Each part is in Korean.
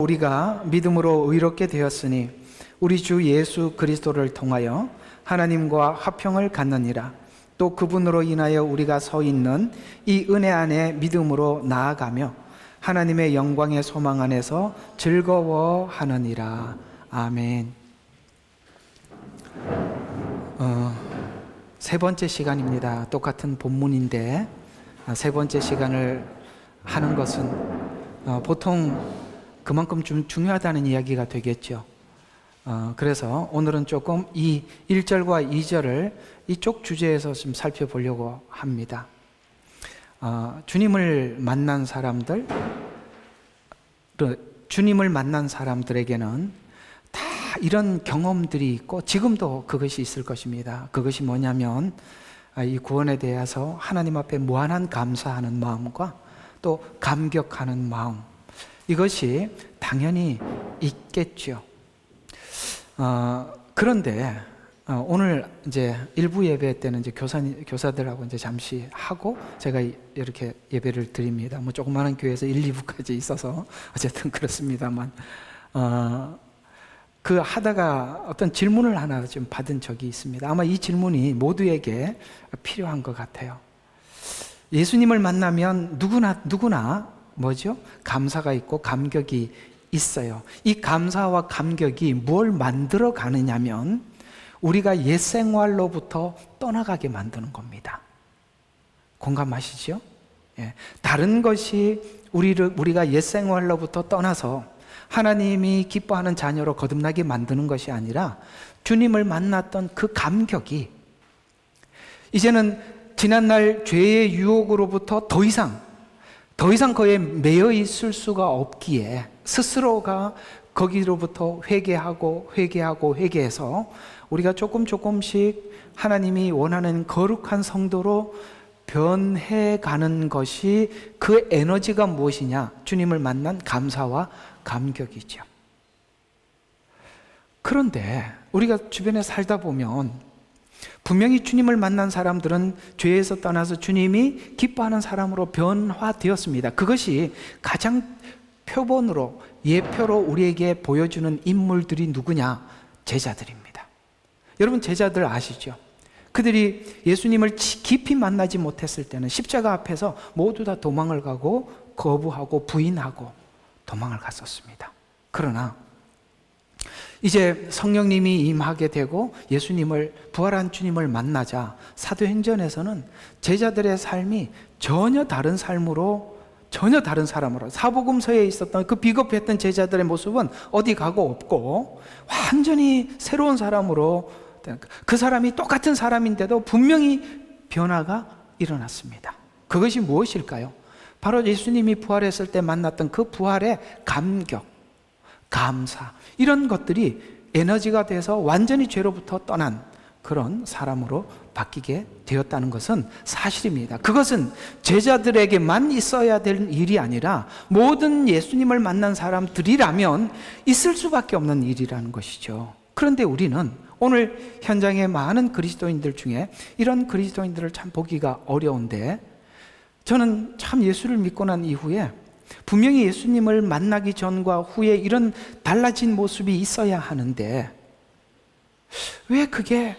우리가 믿음으로 의롭게 되었으니 우리 주 예수 그리스도를 통하여 하나님과 화평을 갖느니라. 또 그분으로 인하여 우리가 서 있는 이 은혜 안에 믿음으로 나아가며 하나님의 영광의 소망 안에서 즐거워하느니라. 아멘. 세 번째 시간입니다. 똑같은 본문인데 세 번째 시간을 하는 것은 보통 그만큼 좀 중요하다는 이야기가 되겠죠. 그래서 오늘은 조금 이 1절과 2절을 이쪽 주제에서 좀 살펴보려고 합니다. 주님을 만난 사람들에게는 다 이런 경험들이 있고 지금도 그것이 있을 것입니다. 그것이 뭐냐면 이 구원에 대해서 하나님 앞에 무한한 감사하는 마음과 또 감격하는 마음, 이것이 당연히 있겠죠. 그런데 오늘 이제 일부 예배 때는 이제 교사들하고 이제 잠시 하고 제가 이렇게 예배를 드립니다. 뭐 조그마한 교회에서 1, 2부까지 있어서 어쨌든 그렇습니다만 그 하다가 어떤 질문을 하나 좀 받은 적이 있습니다. 아마 이 질문이 모두에게 필요한 것 같아요. 예수님을 만나면 누구나 뭐죠? 감사가 있고 감격이 있어요. 이 감사와 감격이 뭘 만들어 가느냐면 우리가 옛 생활로부터 떠나가게 만드는 겁니다. 공감하시죠? 예. 다른 것이 우리가 옛 생활로부터 떠나서 하나님이 기뻐하는 자녀로 거듭나게 만드는 것이 아니라 주님을 만났던 그 감격이 이제는 지난날 죄의 유혹으로부터 더 이상 거기에 매여 있을 수가 없기에 스스로가 거기로부터 회개해서 우리가 조금씩 하나님이 원하는 거룩한 성도로 변해가는 것이 그 에너지가 무엇이냐? 주님을 만난 감사와 감격이죠. 그런데 우리가 주변에 살다 보면 분명히 주님을 만난 사람들은 죄에서 떠나서 주님이 기뻐하는 사람으로 변화되었습니다. 그것이 가장 표본으로 예표로 우리에게 보여주는 인물들이 누구냐? 제자들입니다. 여러분 제자들 아시죠? 그들이 예수님을 깊이 만나지 못했을 때는 십자가 앞에서 모두 다 도망을 가고 거부하고 부인하고 도망을 갔었습니다. 그러나 이제 성령님이 임하게 되고 부활한 주님을 만나자 사도행전에서는 제자들의 삶이 전혀 다른 사람으로 사복음서에 있었던 그 비겁했던 제자들의 모습은 어디 가고 없고 완전히 새로운 사람으로, 그 사람이 똑같은 사람인데도 분명히 변화가 일어났습니다. 그것이 무엇일까요? 바로 예수님이 부활했을 때 만났던 그 부활의 감격, 감사, 이런 것들이 에너지가 돼서 완전히 죄로부터 떠난 그런 사람으로 바뀌게 되었다는 것은 사실입니다. 그것은 제자들에게만 있어야 될 일이 아니라 모든 예수님을 만난 사람들이라면 있을 수밖에 없는 일이라는 것이죠. 그런데 우리는 오늘 현장의 많은 그리스도인들 중에 이런 그리스도인들을 참 보기가 어려운데, 저는 참 예수를 믿고 난 이후에 분명히 예수님을 만나기 전과 후에 이런 달라진 모습이 있어야 하는데 왜 그게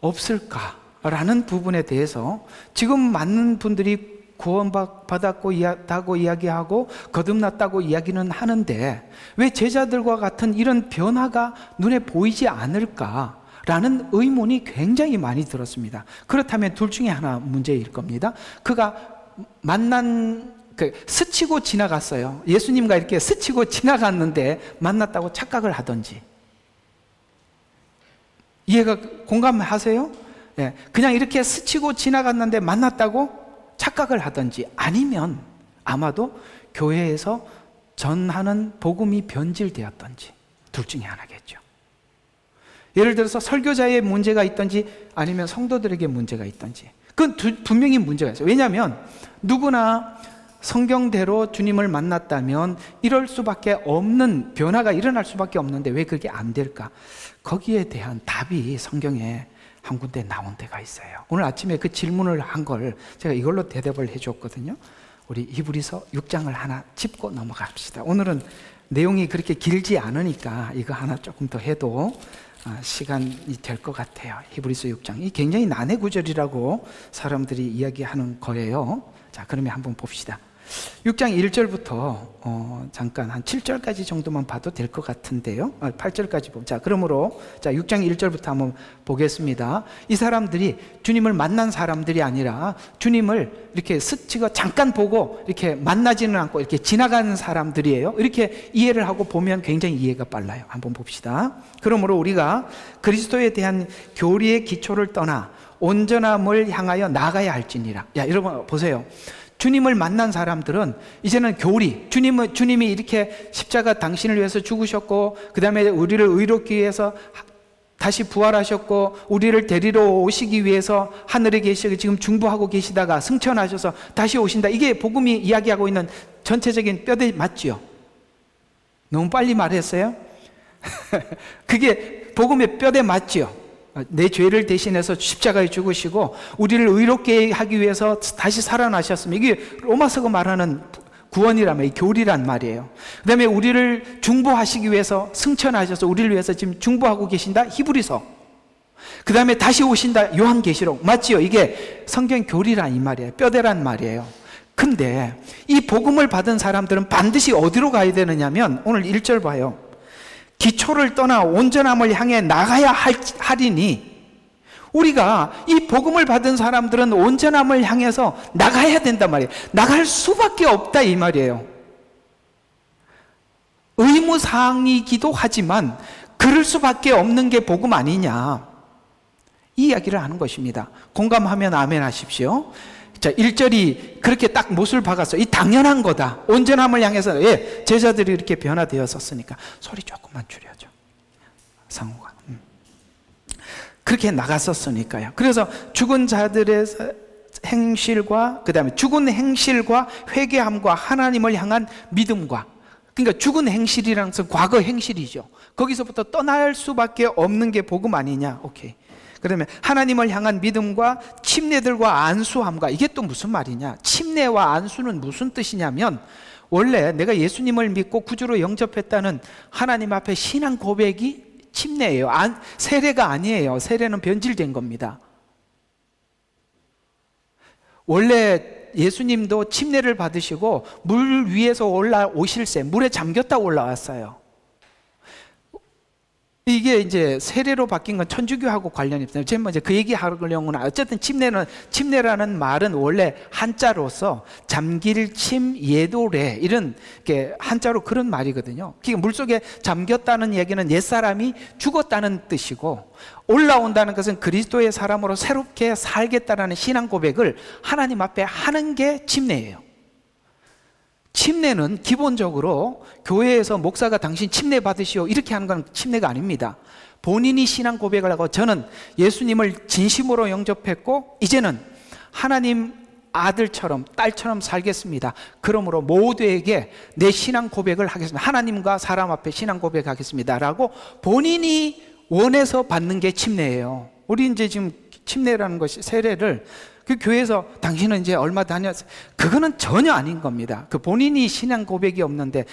없을까라는 부분에 대해서 지금 많은 분들이 구원받았다고 이야기하고 거듭났다고 이야기는 하는데 왜 제자들과 같은 이런 변화가 눈에 보이지 않을까라는 의문이 굉장히 많이 들었습니다. 그렇다면 둘 중에 하나 문제일 겁니다. 그가 스치고 지나갔어요. 예수님과 이렇게 스치고 지나갔는데 만났다고 착각을 하든지, 공감하세요? 예, 그냥 이렇게 스치고 지나갔는데 만났다고 착각을 하든지, 아니면 아마도 교회에서 전하는 복음이 변질되었든지, 둘 중에 하나겠죠. 예를 들어서 설교자의 문제가 있든지 아니면 성도들에게 문제가 있든지, 그건 분명히 문제가 있어요. 왜냐하면 누구나 성경대로 주님을 만났다면 이럴 수밖에 없는, 변화가 일어날 수밖에 없는데 왜 그게 안 될까? 거기에 대한 답이 성경에 한 군데 나온 데가 있어요. 오늘 아침에 그 질문을 한 걸 제가 이걸로 대답을 해줬거든요. 우리 히브리서 6장을 하나 짚고 넘어갑시다. 오늘은 내용이 그렇게 길지 않으니까 이거 하나 조금 더 해도 시간이 될 것 같아요. 히브리서 6장. 이 굉장히 난해 구절이라고 사람들이 이야기하는 거예요. 자, 그러면 한번 봅시다. 6장 1절부터 잠깐 한 7절까지 정도만 봐도 될 것 같은데요. 8절까지 보자. 자, 그러므로 6장 1절부터 한번 보겠습니다. 이 사람들이 주님을 만난 사람들이 아니라 주님을 이렇게 스치고 잠깐 보고 이렇게 만나지는 않고 이렇게 지나가는 사람들이에요. 이렇게 이해를 하고 보면 굉장히 이해가 빨라요. 한번 봅시다. 그러므로 우리가 그리스도에 대한 교리의 기초를 떠나 온전함을 향하여 나가야 할지니라. 야, 여러분 보세요. 주님을 만난 사람들은 이제는 교리, 주님이 이렇게 십자가 당신을 위해서 죽으셨고, 그 다음에 우리를 의롭기 위해서 다시 부활하셨고, 우리를 데리러 오시기 위해서 하늘에 계시고 지금 중보하고 계시다가 승천하셔서 다시 오신다. 이게 복음이 이야기하고 있는 전체적인 뼈대 맞지요? 너무 빨리 말했어요? 그게 복음의 뼈대 맞지요? 내 죄를 대신해서 십자가에 죽으시고 우리를 의롭게 하기 위해서 다시 살아나셨습니다. 이게 로마서가 말하는 구원이라면 교리란 말이에요. 그 다음에 우리를 중보하시기 위해서 승천하셔서 우리를 위해서 지금 중보하고 계신다. 히브리서. 그 다음에 다시 오신다. 요한계시록. 맞지요? 이게 성경 교리란 이 말이에요. 뼈대란 말이에요. 근데 이 복음을 받은 사람들은 반드시 어디로 가야 되느냐면 오늘 1절 봐요. 기초를 떠나 온전함을 향해 나가야 하리니, 우리가 이 복음을 받은 사람들은 온전함을 향해서 나가야 된단 말이에요. 나갈 수밖에 없다 이 말이에요. 의무사항이기도 하지만 그럴 수밖에 없는 게 복음 아니냐, 이 이야기를 하는 것입니다. 공감하면 아멘 하십시오. 자, 1절이 그렇게 딱 못을 박았어요. 이 당연한 거다. 온전함을 향해서. 예, 제자들이 이렇게 변화되었었으니까. 소리 조금만 줄여줘. 상호가. 그렇게 나갔었으니까요. 그래서 죽은 자들의 행실과, 그 다음에 죽은 행실과 회개함과 하나님을 향한 믿음과, 그러니까 죽은 행실이라는 것은 과거 행실이죠. 거기서부터 떠날 수밖에 없는 게 복음 아니냐. 오케이. 그러면 하나님을 향한 믿음과 침례들과 안수함과, 이게 또 무슨 말이냐? 침례와 안수는 무슨 뜻이냐면, 원래 내가 예수님을 믿고 구주로 영접했다는 하나님 앞에 신앙 고백이 침례예요. 세례가 아니에요. 세례는 변질된 겁니다. 원래 예수님도 침례를 받으시고 물 위에서 올라오실새 물에 잠겼다 올라왔어요. 이게 이제 세례로 바뀐 건 천주교하고 관련이 있어요. 제가 이제 그 얘기 하려고는, 어쨌든 침례라는 말은 원래 한자로서 잠길, 침, 예도래, 이런 게 한자로 그런 말이거든요. 그러니까 물속에 잠겼다는 얘기는 옛사람이 죽었다는 뜻이고, 올라온다는 것은 그리스도의 사람으로 새롭게 살겠다라는 신앙 고백을 하나님 앞에 하는 게 침례예요. 침례는 기본적으로 교회에서 목사가 당신 침례 받으시오 이렇게 하는 건 침례가 아닙니다. 본인이 신앙 고백을 하고, 저는 예수님을 진심으로 영접했고 이제는 하나님 아들처럼 딸처럼 살겠습니다. 그러므로 모두에게 내 신앙 고백을 하겠습니다. 하나님과 사람 앞에 신앙 고백하겠습니다 라고 본인이 원해서 받는 게 침례예요. 우리 이제 지금 침례라는 것이, 세례를 그 교회에서 당신은 이제 얼마 다녔어요, 그거는 전혀 아닌 겁니다. 그 본인이 신앙 고백이 없는데,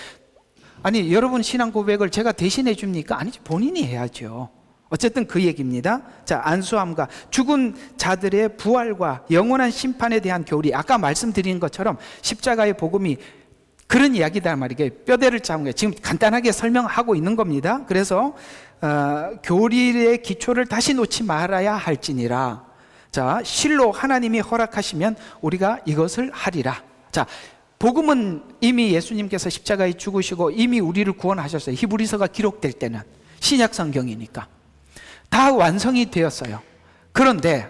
아니 여러분 신앙 고백을 제가 대신해 줍니까? 아니죠. 본인이 해야죠. 어쨌든 그 얘기입니다. 자, 안수함과 죽은 자들의 부활과 영원한 심판에 대한 교리, 아까 말씀드린 것처럼 십자가의 복음이 그런 이야기다 말이에요. 뼈대를 잡은 거예요. 지금 간단하게 설명하고 있는 겁니다. 그래서 교리의 기초를 다시 놓지 말아야 할지니라. 자, 실로 하나님이 허락하시면 우리가 이것을 하리라. 자, 복음은 이미 예수님께서 십자가에 죽으시고 이미 우리를 구원하셨어요. 히브리서가 기록될 때는 신약 성경이니까 다 완성이 되었어요. 그런데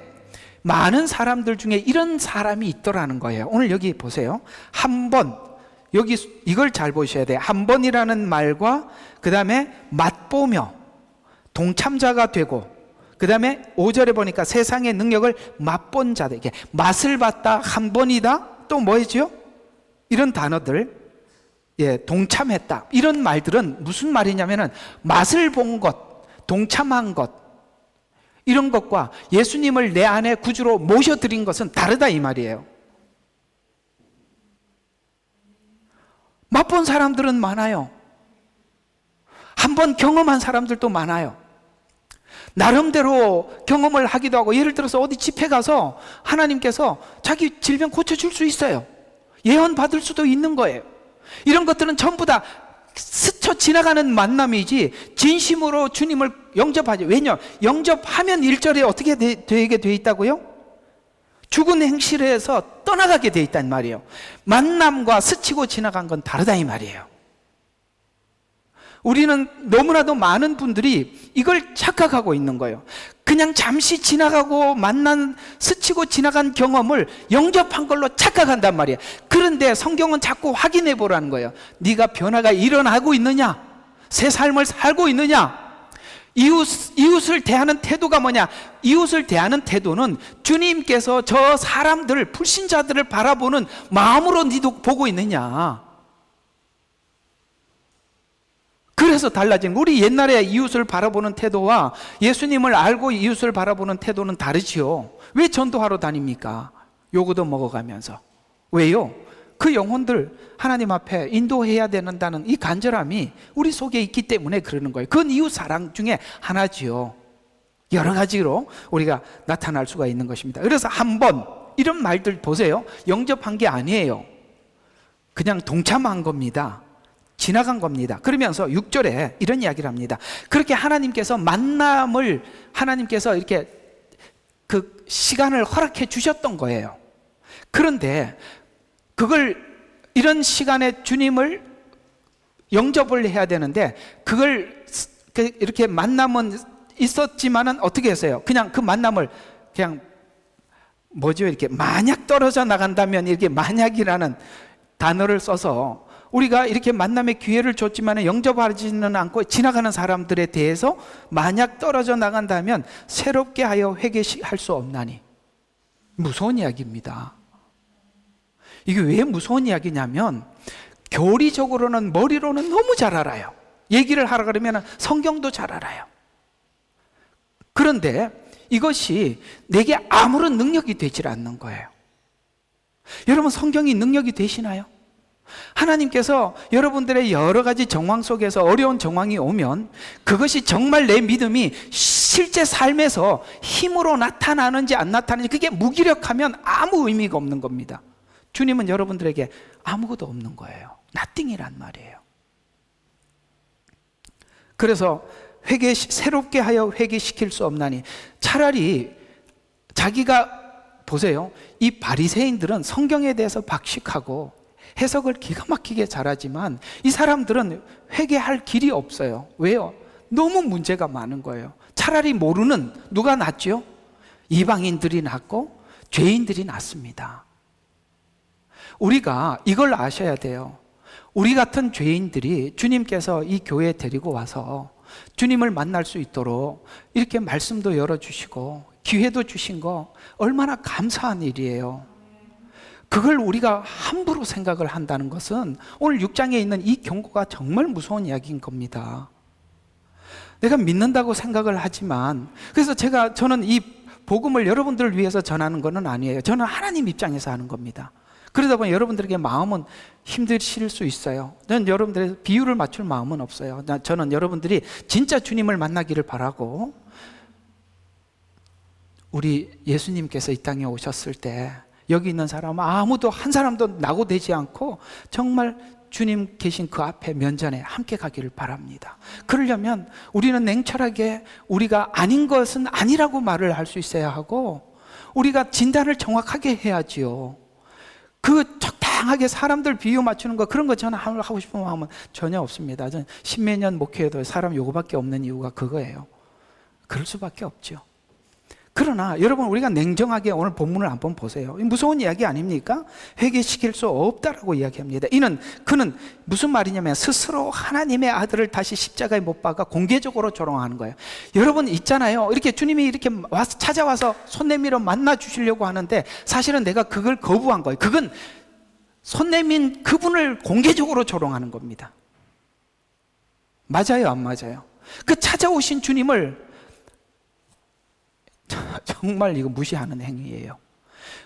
많은 사람들 중에 이런 사람이 있더라는 거예요. 오늘 여기 보세요. 한 번, 여기 이걸 잘 보셔야 돼요. 한 번이라는 말과 그 다음에 맛보며 동참자가 되고, 그 다음에 5절에 보니까 세상의 능력을 맛본 자들에게, 맛을 봤다, 한 번이다, 또 뭐였죠? 이런 단어들, 예, 동참했다, 이런 말들은 무슨 말이냐면은 맛을 본 것, 동참한 것, 이런 것과 예수님을 내 안에 구주로 모셔드린 것은 다르다 이 말이에요. 맛본 사람들은 많아요. 한번 경험한 사람들도 많아요. 나름대로 경험을 하기도 하고, 예를 들어서 어디 집회 가서 하나님께서 자기 질병 고쳐줄 수 있어요. 예언 받을 수도 있는 거예요. 이런 것들은 전부 다 스쳐 지나가는 만남이지 진심으로 주님을 영접하지. 왜냐? 영접하면 1절에 어떻게 되게 돼 있다고요? 죽은 행실에서 떠나가게 돼 있단 말이에요. 만남과 스치고 지나간 건 다르다 이 말이에요. 우리는 너무나도 많은 분들이 이걸 착각하고 있는 거예요. 그냥 잠시 지나가고 스치고 지나간 경험을 영접한 걸로 착각한단 말이에요. 그런데 성경은 자꾸 확인해 보라는 거예요. 네가 변화가 일어나고 있느냐? 새 삶을 살고 있느냐? 이웃을 대하는 태도가 뭐냐? 이웃을 대하는 태도는 주님께서 저 사람들, 불신자들을 바라보는 마음으로 네도 보고 있느냐? 그래서 달라진 거예요. 우리 옛날에 이웃을 바라보는 태도와 예수님을 알고 이웃을 바라보는 태도는 다르지요. 왜 전도하러 다닙니까? 요거도 먹어가면서. 왜요? 그 영혼들 하나님 앞에 인도해야 된다는 이 간절함이 우리 속에 있기 때문에 그러는 거예요. 그건 이웃 사랑 중에 하나지요. 여러 가지로 우리가 나타날 수가 있는 것입니다. 그래서 한번 이런 말들 보세요. 영접한 게 아니에요. 그냥 동참한 겁니다. 지나간 겁니다. 그러면서 6절에 이런 이야기를 합니다. 그렇게 하나님께서 만남을 하나님께서 이렇게 그 시간을 허락해 주셨던 거예요. 그런데 그걸 이런 시간에 주님을 영접을 해야 되는데 그걸 이렇게 만남은 있었지만은 어떻게 했어요? 그냥 그 만남을 그냥 뭐죠? 이렇게 만약 떨어져 나간다면 이렇게 만약이라는 단어를 써서 우리가 이렇게 만남의 기회를 줬지만 영접하지는 않고 지나가는 사람들에 대해서 만약 떨어져 나간다면 새롭게 하여 회개할 수 없나니. 무서운 이야기입니다. 이게 왜 무서운 이야기냐면 교리적으로는 머리로는 너무 잘 알아요. 얘기를 하라 그러면 성경도 잘 알아요. 그런데 이것이 내게 아무런 능력이 되질 않는 거예요. 여러분, 성경이 능력이 되시나요? 하나님께서 여러분들의 여러 가지 정황 속에서 어려운 정황이 오면 그것이 정말 내 믿음이 실제 삶에서 힘으로 나타나는지 안 나타나는지 그게 무기력하면 아무 의미가 없는 겁니다. 주님은 여러분들에게 아무것도 없는 거예요. nothing이란 말이에요. 그래서 새롭게 하여 회개시킬 수 없나니, 차라리 자기가 보세요. 이 바리새인들은 성경에 대해서 박식하고 해석을 기가 막히게 잘하지만 이 사람들은 회개할 길이 없어요. 왜요? 너무 문제가 많은 거예요. 차라리 모르는 누가 낫죠? 이방인들이 낫고 죄인들이 낫습니다. 우리가 이걸 아셔야 돼요. 우리 같은 죄인들이 주님께서 이 교회에 데리고 와서 주님을 만날 수 있도록 이렇게 말씀도 열어주시고 기회도 주신 거 얼마나 감사한 일이에요. 그걸 우리가 함부로 생각을 한다는 것은 오늘 6장에 있는 이 경고가 정말 무서운 이야기인 겁니다. 내가 믿는다고 생각을 하지만, 그래서 저는 이 복음을 여러분들을 위해서 전하는 것은 아니에요. 저는 하나님 입장에서 하는 겁니다. 그러다 보니 여러분들에게 마음은 힘드실 수 있어요. 저는 여러분들의 비유를 맞출 마음은 없어요. 저는 여러분들이 진짜 주님을 만나기를 바라고, 우리 예수님께서 이 땅에 오셨을 때 여기 있는 사람 아무도 한 사람도 낙오되지 않고 정말 주님 계신 그 앞에 면전에 함께 가기를 바랍니다. 그러려면 우리는 냉철하게 우리가 아닌 것은 아니라고 말을 할 수 있어야 하고, 우리가 진단을 정확하게 해야지요. 그 적당하게 사람들 비유 맞추는 거, 그런 거 저는 하고 싶은 마음은 전혀 없습니다. 저는 십몇 년 목회해도 사람 요거밖에 없는 이유가 그거예요. 그럴 수밖에 없죠. 그러나 여러분, 우리가 냉정하게 오늘 본문을 한번 보세요. 무서운 이야기 아닙니까? 회개시킬 수 없다라고 이야기합니다. 그는 무슨 말이냐면 스스로 하나님의 아들을 다시 십자가에 못 박아 공개적으로 조롱하는 거예요. 여러분 있잖아요. 이렇게 주님이 이렇게 찾아와서 손 내밀어 만나 주시려고 하는데 사실은 내가 그걸 거부한 거예요. 그건 손 내민 그분을 공개적으로 조롱하는 겁니다. 맞아요, 안 맞아요? 그 찾아오신 주님을 정말 이거 무시하는 행위예요.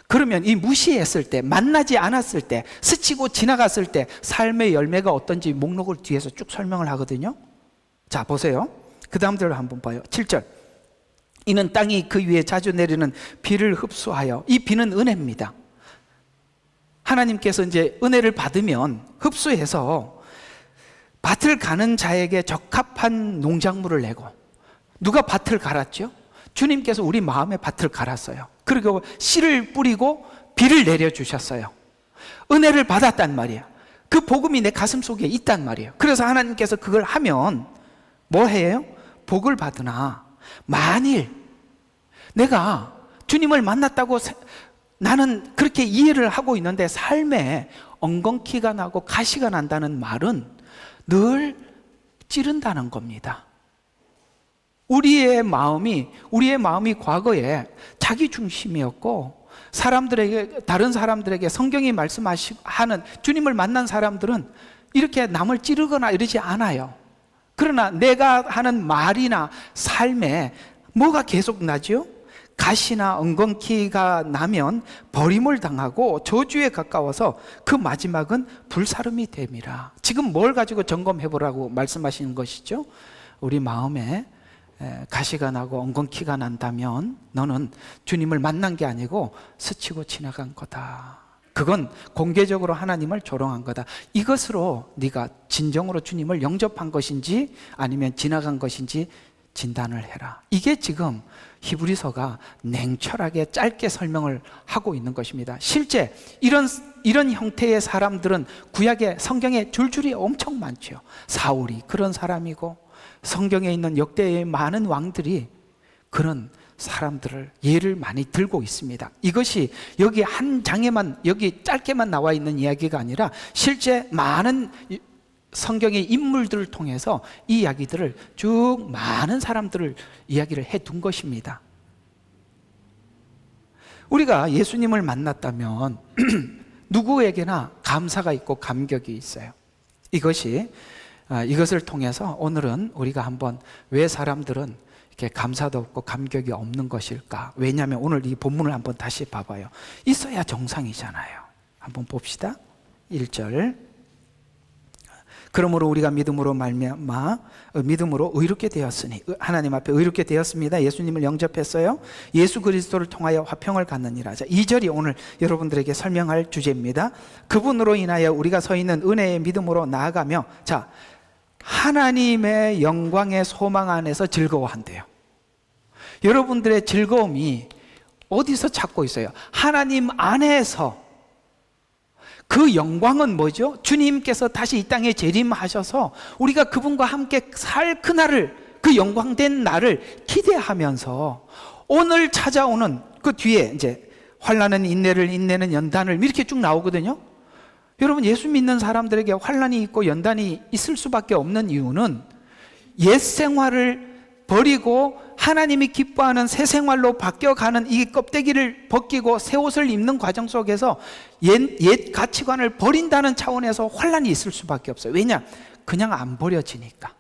그러면 이 무시했을 때, 만나지 않았을 때, 스치고 지나갔을 때 삶의 열매가 어떤지 목록을 뒤에서 쭉 설명을 하거든요. 자, 보세요. 그 다음대로 한번 봐요. 7절. 이는 땅이 그 위에 자주 내리는 비를 흡수하여, 이 비는 은혜입니다. 하나님께서 이제 은혜를 받으면 흡수해서 밭을 가는 자에게 적합한 농작물을 내고, 누가 밭을 갈았죠? 주님께서 우리 마음에 밭을 갈았어요. 그리고 씨를 뿌리고 비를 내려주셨어요. 은혜를 받았단 말이에요. 그 복음이 내 가슴 속에 있단 말이에요. 그래서 하나님께서 그걸 하면 뭐 해요? 복을 받으나 만일 내가 주님을 만났다고 나는 그렇게 이해를 하고 있는데 삶에 엉겅퀴가 나고 가시가 난다는 말은 늘 찌른다는 겁니다. 우리의 마음이 과거에 자기 중심이었고, 다른 사람들에게 성경이 말씀하는 주님을 만난 사람들은 이렇게 남을 찌르거나 이러지 않아요. 그러나 내가 하는 말이나 삶에 뭐가 계속 나죠? 가시나 엉겅퀴가 나면 버림을 당하고 저주에 가까워서 그 마지막은 불사름이 됨이라. 지금 뭘 가지고 점검해 보라고 말씀하시는 것이죠? 우리 마음에 가시가 나고 엉겅퀴가 난다면 너는 주님을 만난 게 아니고 스치고 지나간 거다. 그건 공개적으로 하나님을 조롱한 거다. 이것으로 네가 진정으로 주님을 영접한 것인지 아니면 지나간 것인지 진단을 해라. 이게 지금 히브리서가 냉철하게 짧게 설명을 하고 있는 것입니다. 실제 이런 형태의 사람들은 구약의 성경에 줄줄이 엄청 많죠. 사울이 그런 사람이고, 성경에 있는 역대의 많은 왕들이 그런 사람들을 예를 많이 들고 있습니다. 이것이 여기 한 장에만, 여기 짧게만 나와 있는 이야기가 아니라 실제 많은 성경의 인물들을 통해서 이 이야기들을 쭉 많은 사람들을 이야기를 해둔 것입니다. 우리가 예수님을 만났다면 누구에게나 감사가 있고 감격이 있어요. 이것을 통해서 오늘은 우리가 한번 왜 사람들은 이렇게 감사도 없고 감격이 없는 것일까? 왜냐하면 오늘 이 본문을 한번 다시 봐봐요. 있어야 정상이잖아요. 한번 봅시다. 1절. 그러므로 우리가 믿음으로 말미암아 믿음으로 의롭게 되었으니, 하나님 앞에 의롭게 되었습니다. 예수님을 영접했어요. 예수 그리스도를 통하여 화평을 갖느니라. 자, 2절이 오늘 여러분들에게 설명할 주제입니다. 그분으로 인하여 우리가 서 있는 은혜의 믿음으로 나아가며, 자, 하나님의 영광의 소망 안에서 즐거워한대요. 여러분들의 즐거움이 어디서 찾고 있어요? 하나님 안에서. 그 영광은 뭐죠? 주님께서 다시 이 땅에 재림하셔서 우리가 그분과 함께 살 그날을, 그 영광된 날을 기대하면서 오늘 찾아오는 그 뒤에 이제 환난은 인내를, 인내는 연단을, 이렇게 쭉 나오거든요. 여러분, 예수 믿는 사람들에게 환난이 있고 연단이 있을 수밖에 없는 이유는 옛 생활을 버리고 하나님이 기뻐하는 새 생활로 바뀌어가는 이 껍데기를 벗기고 새 옷을 입는 과정 속에서 옛 가치관을 버린다는 차원에서 환난이 있을 수밖에 없어요. 왜냐? 그냥 안 버려지니까.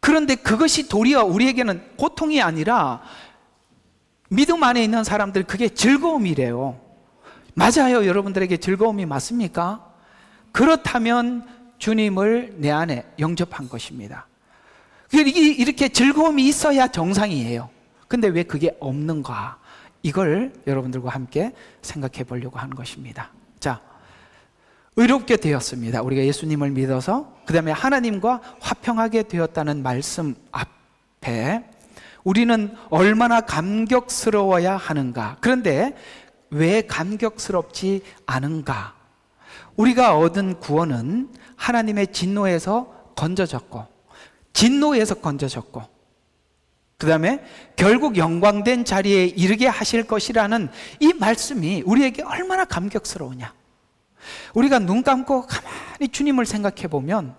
그런데 그것이 도리어 우리에게는 고통이 아니라 믿음 안에 있는 사람들 그게 즐거움이래요. 맞아요. 여러분들에게 즐거움이 맞습니까? 그렇다면 주님을 내 안에 영접한 것입니다. 이렇게 즐거움이 있어야 정상이에요. 근데 왜 그게 없는가? 이걸 여러분들과 함께 생각해 보려고 하는 것입니다. 자, 의롭게 되었습니다. 우리가 예수님을 믿어서, 그 다음에 하나님과 화평하게 되었다는 말씀 앞에 우리는 얼마나 감격스러워야 하는가? 그런데 왜 감격스럽지 않은가? 우리가 얻은 구원은 하나님의 진노에서 건져졌고, 그 다음에 결국 영광된 자리에 이르게 하실 것이라는 이 말씀이 우리에게 얼마나 감격스러우냐. 우리가 눈 감고 가만히 주님을 생각해 보면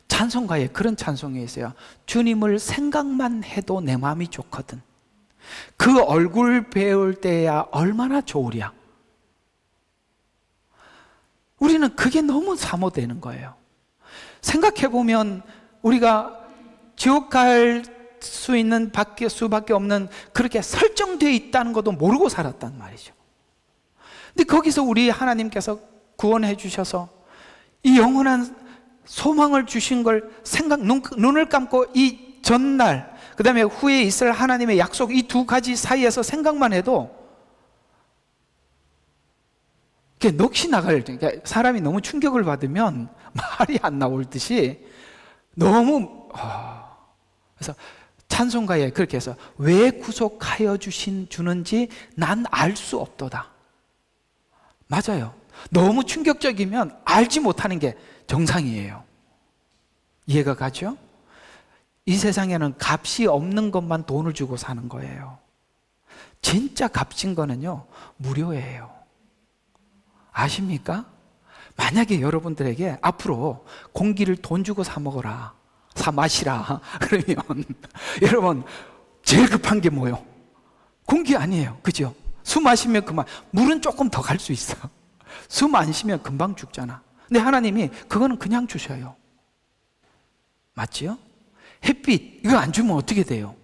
찬송가에 그런 찬송이 있어요. 주님을 생각만 해도 내 마음이 좋거든. 그 얼굴 배울 때야 얼마나 좋으랴. 우리는 그게 너무 사모되는 거예요. 생각해 보면 우리가 지옥 갈 수 있는 수밖에 없는 그렇게 설정되어 있다는 것도 모르고 살았단 말이죠. 근데 거기서 우리 하나님께서 구원해 주셔서 이 영원한 소망을 주신 걸 눈을 감고 이 전날, 그 다음에 후에 있을 하나님의 약속, 이 두 가지 사이에서 생각만 해도 넋이 나갈, 사람이 너무 충격을 받으면 말이 안 나올 듯이 너무, 그래서 찬송가에 그렇게 해서 왜 구속하여 주는지 난 알 수 없도다. 맞아요. 너무 충격적이면 알지 못하는 게 정상이에요. 이해가 가죠? 이 세상에는 값이 없는 것만 돈을 주고 사는 거예요. 진짜 값진 거는요, 무료예요. 아십니까? 만약에 여러분들에게 앞으로 공기를 돈 주고 사 먹어라, 사 마시라 그러면 여러분 제일 급한 게 뭐예요? 공기 아니에요. 그죠? 숨 마시면 그만. 물은 조금 더 갈 수 있어. 숨 안 쉬면 금방 죽잖아. 근데 하나님이 그거는 그냥 주셔요. 맞지요? 햇빛 이거 안 주면 어떻게 돼요?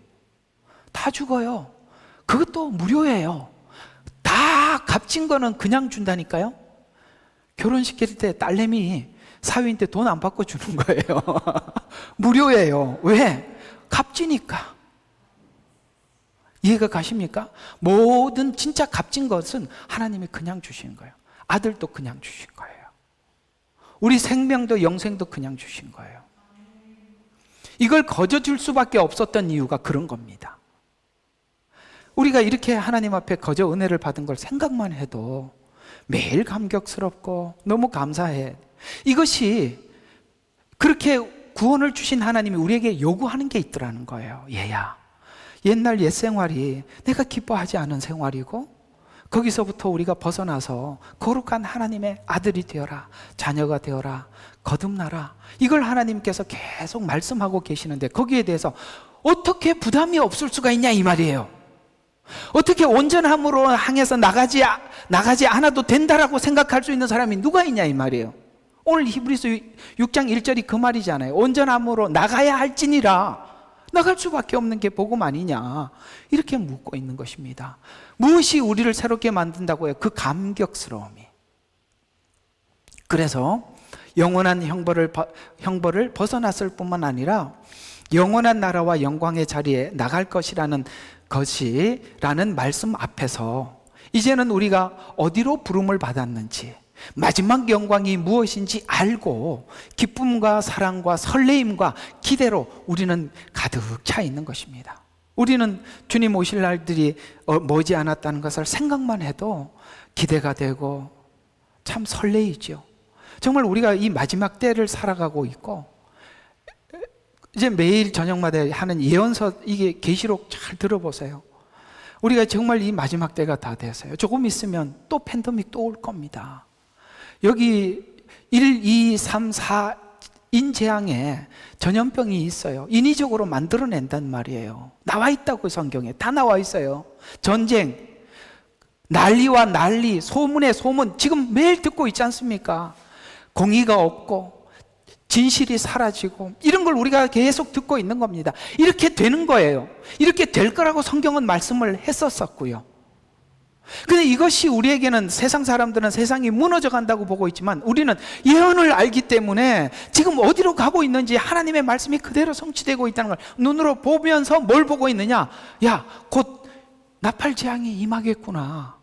다 죽어요. 그것도 무료예요. 다 값진 거는 그냥 준다니까요. 결혼시킬 때 딸내미 사위한테 돈 안 받고 주는 거예요. 무료예요. 왜? 값지니까. 이해가 가십니까? 모든 진짜 값진 것은 하나님이 그냥 주신 거예요. 아들도 그냥 주신 거예요. 우리 생명도 영생도 그냥 주신 거예요. 이걸 거저 줄 수밖에 없었던 이유가 그런 겁니다. 우리가 이렇게 하나님 앞에 거저 은혜를 받은 걸 생각만 해도 매일 감격스럽고 너무 감사해. 이것이 그렇게 구원을 주신 하나님이 우리에게 요구하는 게 있더라는 거예요. 얘야, 옛날 옛 생활이 내가 기뻐하지 않은 생활이고 거기서부터 우리가 벗어나서 거룩한 하나님의 아들이 되어라, 자녀가 되어라, 거듭나라. 이걸 하나님께서 계속 말씀하고 계시는데 거기에 대해서 어떻게 부담이 없을 수가 있냐 이 말이에요. 어떻게 온전함으로 향해서 나가지 않아도 된다라고 생각할 수 있는 사람이 누가 있냐 이 말이에요. 오늘 히브리서 6장 1절이 그 말이잖아요. 온전함으로 나가야 할지니라. 나갈 수밖에 없는 게 복음 아니냐, 이렇게 묻고 있는 것입니다. 무엇이 우리를 새롭게 만든다고요? 그 감격스러움이. 그래서 영원한 형벌을 벗어났을 뿐만 아니라 영원한 나라와 영광의 자리에 나갈 것이라는 말씀 앞에서 이제는 우리가 어디로 부름을 받았는지, 마지막 영광이 무엇인지 알고 기쁨과 사랑과 설레임과 기대로 우리는 가득 차 있는 것입니다. 우리는 주님 오실 날들이 머지 않았다는 것을 생각만 해도 기대가 되고 참 설레이죠. 정말 우리가 이 마지막 때를 살아가고 있고, 이제 매일 저녁마다 하는 예언서, 이게 계시록 잘 들어보세요. 우리가 정말 이 마지막 때가 다 돼서요, 조금 있으면 또 팬데믹 또 올 겁니다. 여기 1, 2, 3, 4인 재앙에 전염병이 있어요. 인위적으로 만들어낸단 말이에요. 나와 있다고 성경에 다 나와 있어요. 전쟁, 난리와 난리, 소문에 소문, 지금 매일 듣고 있지 않습니까? 공의가 없고 진실이 사라지고, 이런 걸 우리가 계속 듣고 있는 겁니다. 이렇게 되는 거예요. 이렇게 될 거라고 성경은 말씀을 했었고요. 근데 이것이 우리에게는, 세상 사람들은 세상이 무너져 간다고 보고 있지만 우리는 예언을 알기 때문에 지금 어디로 가고 있는지 하나님의 말씀이 그대로 성취되고 있다는 걸 눈으로 보면서 뭘 보고 있느냐? 야, 곧 나팔 재앙이 임하겠구나.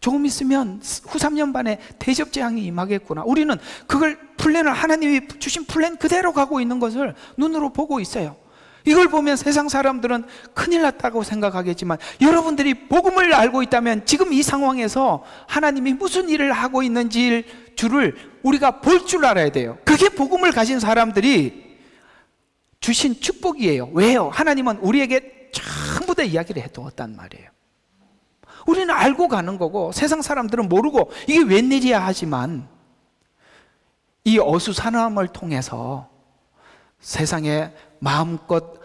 조금 있으면 후 3년 반에 대접 재앙이 임하겠구나. 우리는 그걸 하나님이 주신 플랜 그대로 가고 있는 것을 눈으로 보고 있어요. 이걸 보면 세상 사람들은 큰일 났다고 생각하겠지만, 여러분들이 복음을 알고 있다면 지금 이 상황에서 하나님이 무슨 일을 하고 있는지 줄을 우리가 볼 줄 알아야 돼요. 그게 복음을 가진 사람들이 주신 축복이에요. 왜요? 하나님은 우리에게 전부 다 이야기를 해두었단 말이에요. 우리는 알고 가는 거고 세상 사람들은 모르고 이게 웬일이야 하지만, 이 어수선함을 통해서 세상에 마음껏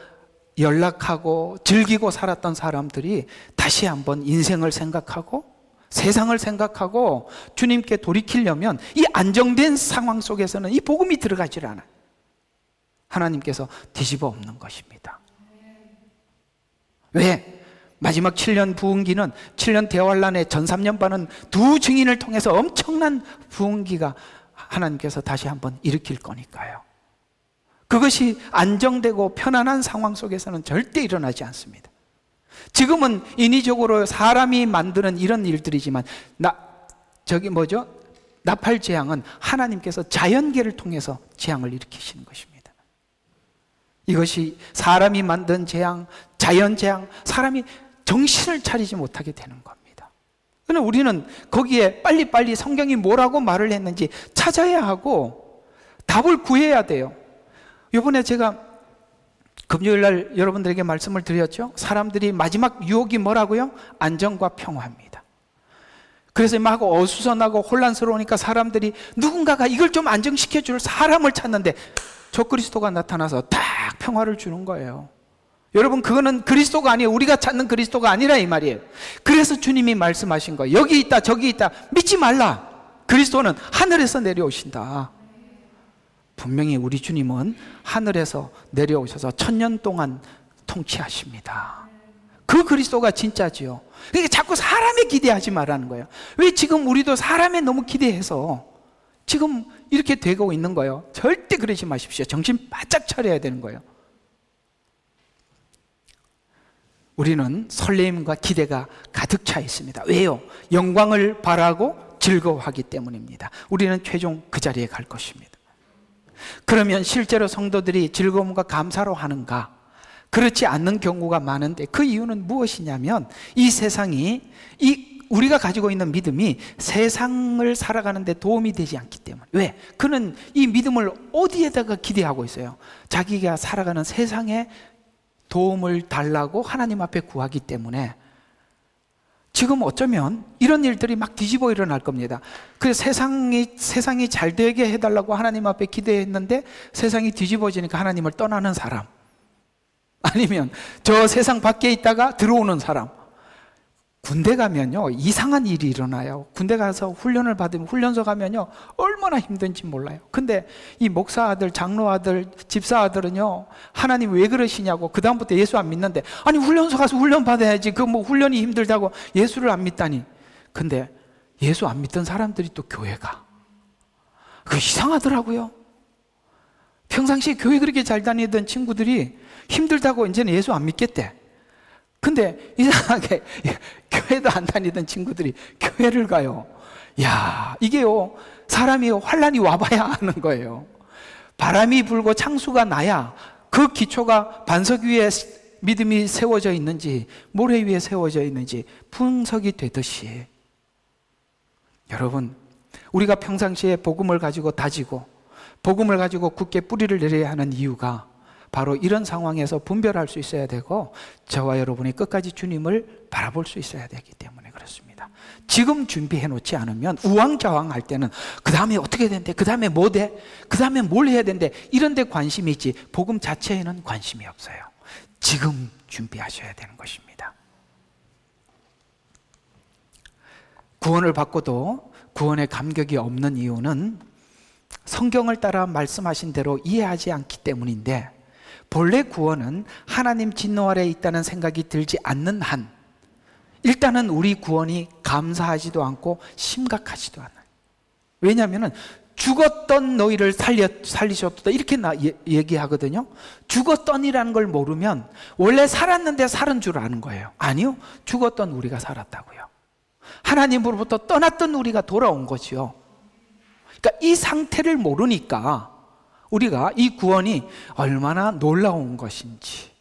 연락하고 즐기고 살았던 사람들이 다시 한번 인생을 생각하고 세상을 생각하고 주님께 돌이키려면 이 안정된 상황 속에서는 이 복음이 들어가질 않아요. 하나님께서 뒤집어 엎는 것입니다. 왜? 마지막 7년 부흥기는 7년 대환란의 전 3년 반은 두 증인을 통해서 엄청난 부흥기가 하나님께서 다시 한번 일으킬 거니까요. 그것이 안정되고 편안한 상황 속에서는 절대 일어나지 않습니다. 지금은 인위적으로 사람이 만드는 이런 일들이지만 나팔 재앙은 하나님께서 자연계를 통해서 재앙을 일으키시는 것입니다. 이것이 사람이 만든 재앙, 자연재앙, 사람이 정신을 차리지 못하게 되는 겁니다. 그러나 우리는 거기에 빨리빨리 성경이 뭐라고 말을 했는지 찾아야 하고 답을 구해야 돼요. 이번에 제가 금요일 날 여러분들에게 말씀을 드렸죠. 사람들이 마지막 유혹이 뭐라고요? 안정과 평화입니다. 그래서 막 어수선하고 혼란스러우니까 사람들이 누군가가 이걸 좀 안정시켜 줄 사람을 찾는데 적그리스도가 나타나서 딱 평화를 주는 거예요. 여러분, 그거는 그리스도가 아니에요. 우리가 찾는 그리스도가 아니라 이 말이에요. 그래서 주님이 말씀하신 거예요. 여기 있다 저기 있다 믿지 말라. 그리스도는 하늘에서 내려오신다. 분명히 우리 주님은 하늘에서 내려오셔서 1000년 동안 통치하십니다. 그 그리스도가 진짜지요. 그러니까 자꾸 사람에 기대하지 말라는 거예요. 왜 지금 우리도 사람에 너무 기대해서 지금 이렇게 되고 있는 거예요. 절대 그러지 마십시오. 정신 바짝 차려야 되는 거예요. 우리는 설렘과 기대가 가득 차 있습니다. 왜요? 영광을 바라고 즐거워하기 때문입니다. 우리는 최종 그 자리에 갈 것입니다. 그러면 실제로 성도들이 즐거움과 감사로 하는가? 그렇지 않는 경우가 많은데 그 이유는 무엇이냐면 이 세상이 우리가 가지고 있는 믿음이 세상을 살아가는 데 도움이 되지 않기 때문에. 왜? 그는 이 믿음을 어디에다가 기대하고 있어요? 자기가 살아가는 세상에 도움을 달라고 하나님 앞에 구하기 때문에 지금 어쩌면 이런 일들이 막 뒤집어 일어날 겁니다. 그래서 세상이 잘 되게 해달라고 하나님 앞에 기대했는데 세상이 뒤집어지니까 하나님을 떠나는 사람, 아니면 저 세상 밖에 있다가 들어오는 사람. 군대 가면요 이상한 일이 일어나요. 군대 가서 훈련을 받으면 훈련소 가면요 얼마나 힘든지 몰라요. 근데 이 목사 아들, 장로 아들, 집사 아들은요 하나님 왜 그러시냐고 그 다음부터 예수 안 믿는데, 아니 훈련소 가서 훈련 받아야지, 그 뭐 훈련이 힘들다고 예수를 안 믿다니. 근데 예수 안 믿던 사람들이 또 교회 가. 그 이상하더라고요. 평상시에 교회 그렇게 잘 다니던 친구들이 힘들다고 이제는 예수 안 믿겠대. 근데 이상하게 교회도 안 다니던 친구들이 교회를 가요. 야, 이게요 사람이 환란이 와봐야 하는 거예요. 바람이 불고 창수가 나야 그 기초가 반석 위에 믿음이 세워져 있는지 모래 위에 세워져 있는지 분석이 되듯이, 여러분 우리가 평상시에 복음을 가지고 다지고 복음을 가지고 굳게 뿌리를 내려야 하는 이유가 바로 이런 상황에서 분별할 수 있어야 되고 저와 여러분이 끝까지 주님을 바라볼 수 있어야 되기 때문에 그렇습니다. 지금 준비해 놓지 않으면 우왕좌왕할 때는 그 다음에 어떻게 된대, 그 다음에 뭐 돼, 그 다음에 뭘 해야 된대, 이런 데 관심이 있지 복음 자체에는 관심이 없어요. 지금 준비하셔야 되는 것입니다. 구원을 받고도 구원의 감격이 없는 이유는 성경을 따라 말씀하신 대로 이해하지 않기 때문인데, 본래 구원은 하나님 진노 아래에 있다는 생각이 들지 않는 한 일단은 우리 구원이 감사하지도 않고 심각하지도 않아요. 왜냐하면 죽었던 너희를 살리셨다 이렇게 얘기하거든요. 죽었던이라는 걸 모르면 원래 살았는데 살은 줄 아는 거예요. 아니요, 죽었던 우리가 살았다고요. 하나님으로부터 떠났던 우리가 돌아온 거지요. 그러니까 이 상태를 모르니까 우리가 이 구원이 얼마나 놀라운 것인지,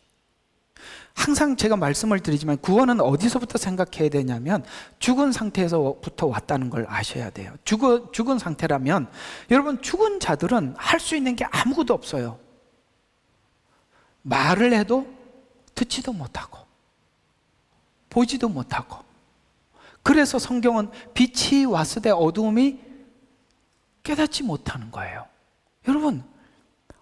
항상 제가 말씀을 드리지만 구원은 어디서부터 생각해야 되냐면 죽은 상태에서부터 왔다는 걸 아셔야 돼요. 죽은 상태라면 여러분, 죽은 자들은 할 수 있는 게 아무것도 없어요. 말을 해도 듣지도 못하고 보지도 못하고. 그래서 성경은 빛이 왔으되 어두움이 깨닫지 못하는 거예요. 여러분,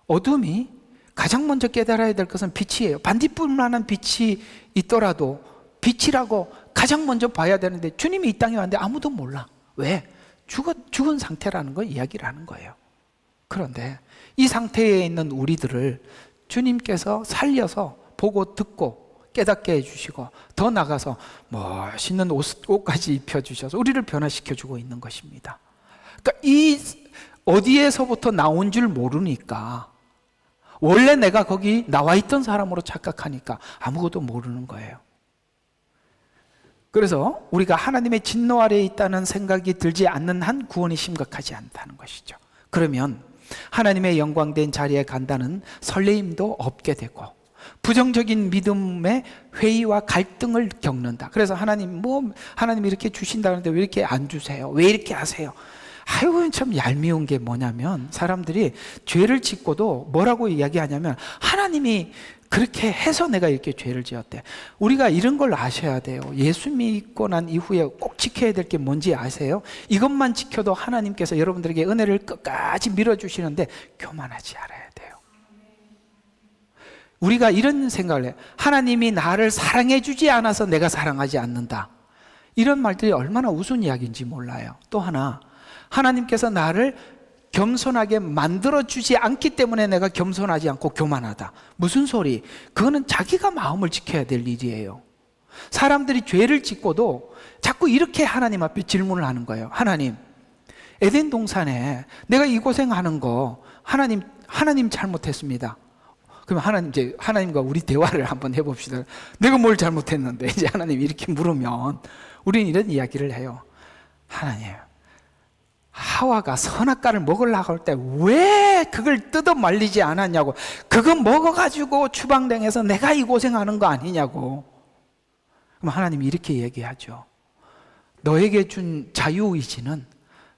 어둠이 가장 먼저 깨달아야 될 것은 빛이에요. 반딧불만한 빛이 있더라도 빛이라고 가장 먼저 봐야 되는데 주님이 이 땅에 왔는데 아무도 몰라. 왜? 죽은 상태라는 걸 이야기를 하는 거예요. 그런데 이 상태에 있는 우리들을 주님께서 살려서 보고 듣고 깨닫게 해주시고 더 나가서 멋있는 옷까지 입혀주셔서 우리를 변화시켜주고 있는 것입니다. 그러니까 이 어디에서부터 나온 줄 모르니까 원래 내가 거기 나와 있던 사람으로 착각하니까 아무것도 모르는 거예요. 그래서 우리가 하나님의 진노 아래에 있다는 생각이 들지 않는 한 구원이 심각하지 않다는 것이죠. 그러면 하나님의 영광된 자리에 간다는 설레임도 없게 되고 부정적인 믿음의 회의와 갈등을 겪는다. 그래서 하나님 이렇게 주신다는데 왜 이렇게 안 주세요? 왜 이렇게 하세요? 아이고, 참 얄미운 게 뭐냐면 사람들이 죄를 짓고도 뭐라고 이야기하냐면 하나님이 그렇게 해서 내가 이렇게 죄를 지었대. 우리가 이런 걸 아셔야 돼요. 예수 믿고 난 이후에 꼭 지켜야 될 게 뭔지 아세요? 이것만 지켜도 하나님께서 여러분들에게 은혜를 끝까지 밀어주시는데 교만하지 않아야 돼요. 우리가 이런 생각을 해요. 하나님이 나를 사랑해 주지 않아서 내가 사랑하지 않는다. 이런 말들이 얼마나 우스운 이야기인지 몰라요. 또 하나, 하나님께서 나를 겸손하게 만들어주지 않기 때문에 내가 겸손하지 않고 교만하다. 무슨 소리? 그거는 자기가 마음을 지켜야 될 일이에요. 사람들이 죄를 짓고도 자꾸 이렇게 하나님 앞에 질문을 하는 거예요. 하나님, 에덴 동산에 내가 이 고생하는 거 하나님 잘못했습니다. 그럼 하나님과 우리 대화를 한번 해봅시다. 내가 뭘 잘못했는데? 이제 하나님 이렇게 물으면 우리는 이런 이야기를 해요. 하나님, 하와가 선악과를 먹으려고 할 때 왜 그걸 뜯어 말리지 않았냐고. 그거 먹어가지고 추방당해서 내가 이 고생하는 거 아니냐고. 그럼 하나님이 이렇게 얘기하죠. 너에게 준 자유의지는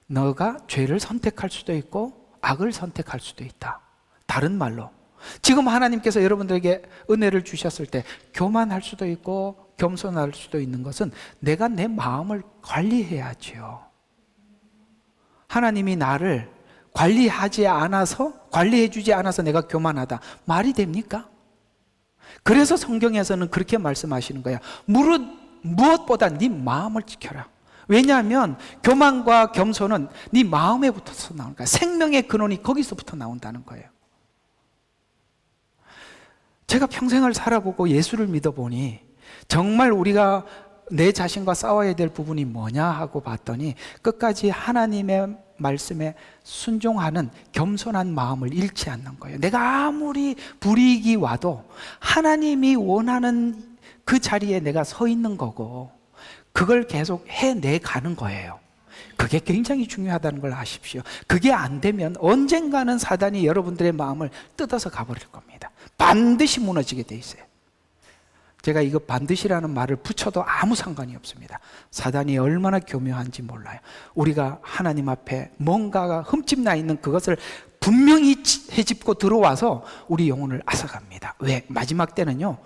너가 죄를 선택할 수도 있고 악을 선택할 수도 있다. 다른 말로 지금 하나님께서 여러분들에게 은혜를 주셨을 때 교만할 수도 있고 겸손할 수도 있는 것은 내가 내 마음을 관리해야지요. 하나님이 나를 관리해주지 않아서 내가 교만하다. 말이 됩니까? 그래서 성경에서는 그렇게 말씀하시는 거야. 무엇보다 네 마음을 지켜라. 왜냐하면 교만과 겸손은 네 마음에 붙어서 나오는 거야. 생명의 근원이 거기서부터 나온다는 거예요. 제가 평생을 살아보고 예수를 믿어보니 정말 우리가 내 자신과 싸워야 될 부분이 뭐냐 하고 봤더니 끝까지 하나님의 말씀에 순종하는 겸손한 마음을 잃지 않는 거예요. 내가 아무리 불이익이 와도 하나님이 원하는 그 자리에 내가 서 있는 거고 그걸 계속 해내가는 거예요. 그게 굉장히 중요하다는 걸 아십시오. 그게 안 되면 언젠가는 사단이 여러분들의 마음을 뜯어서 가버릴 겁니다. 반드시 무너지게 돼 있어요. 제가 이거 반드시라는 말을 붙여도 아무 상관이 없습니다. 사단이 얼마나 교묘한지 몰라요. 우리가 하나님 앞에 뭔가가 흠집나 있는 그것을 분명히 헤집고 들어와서 우리 영혼을 앗아갑니다. 왜? 마지막 때는요,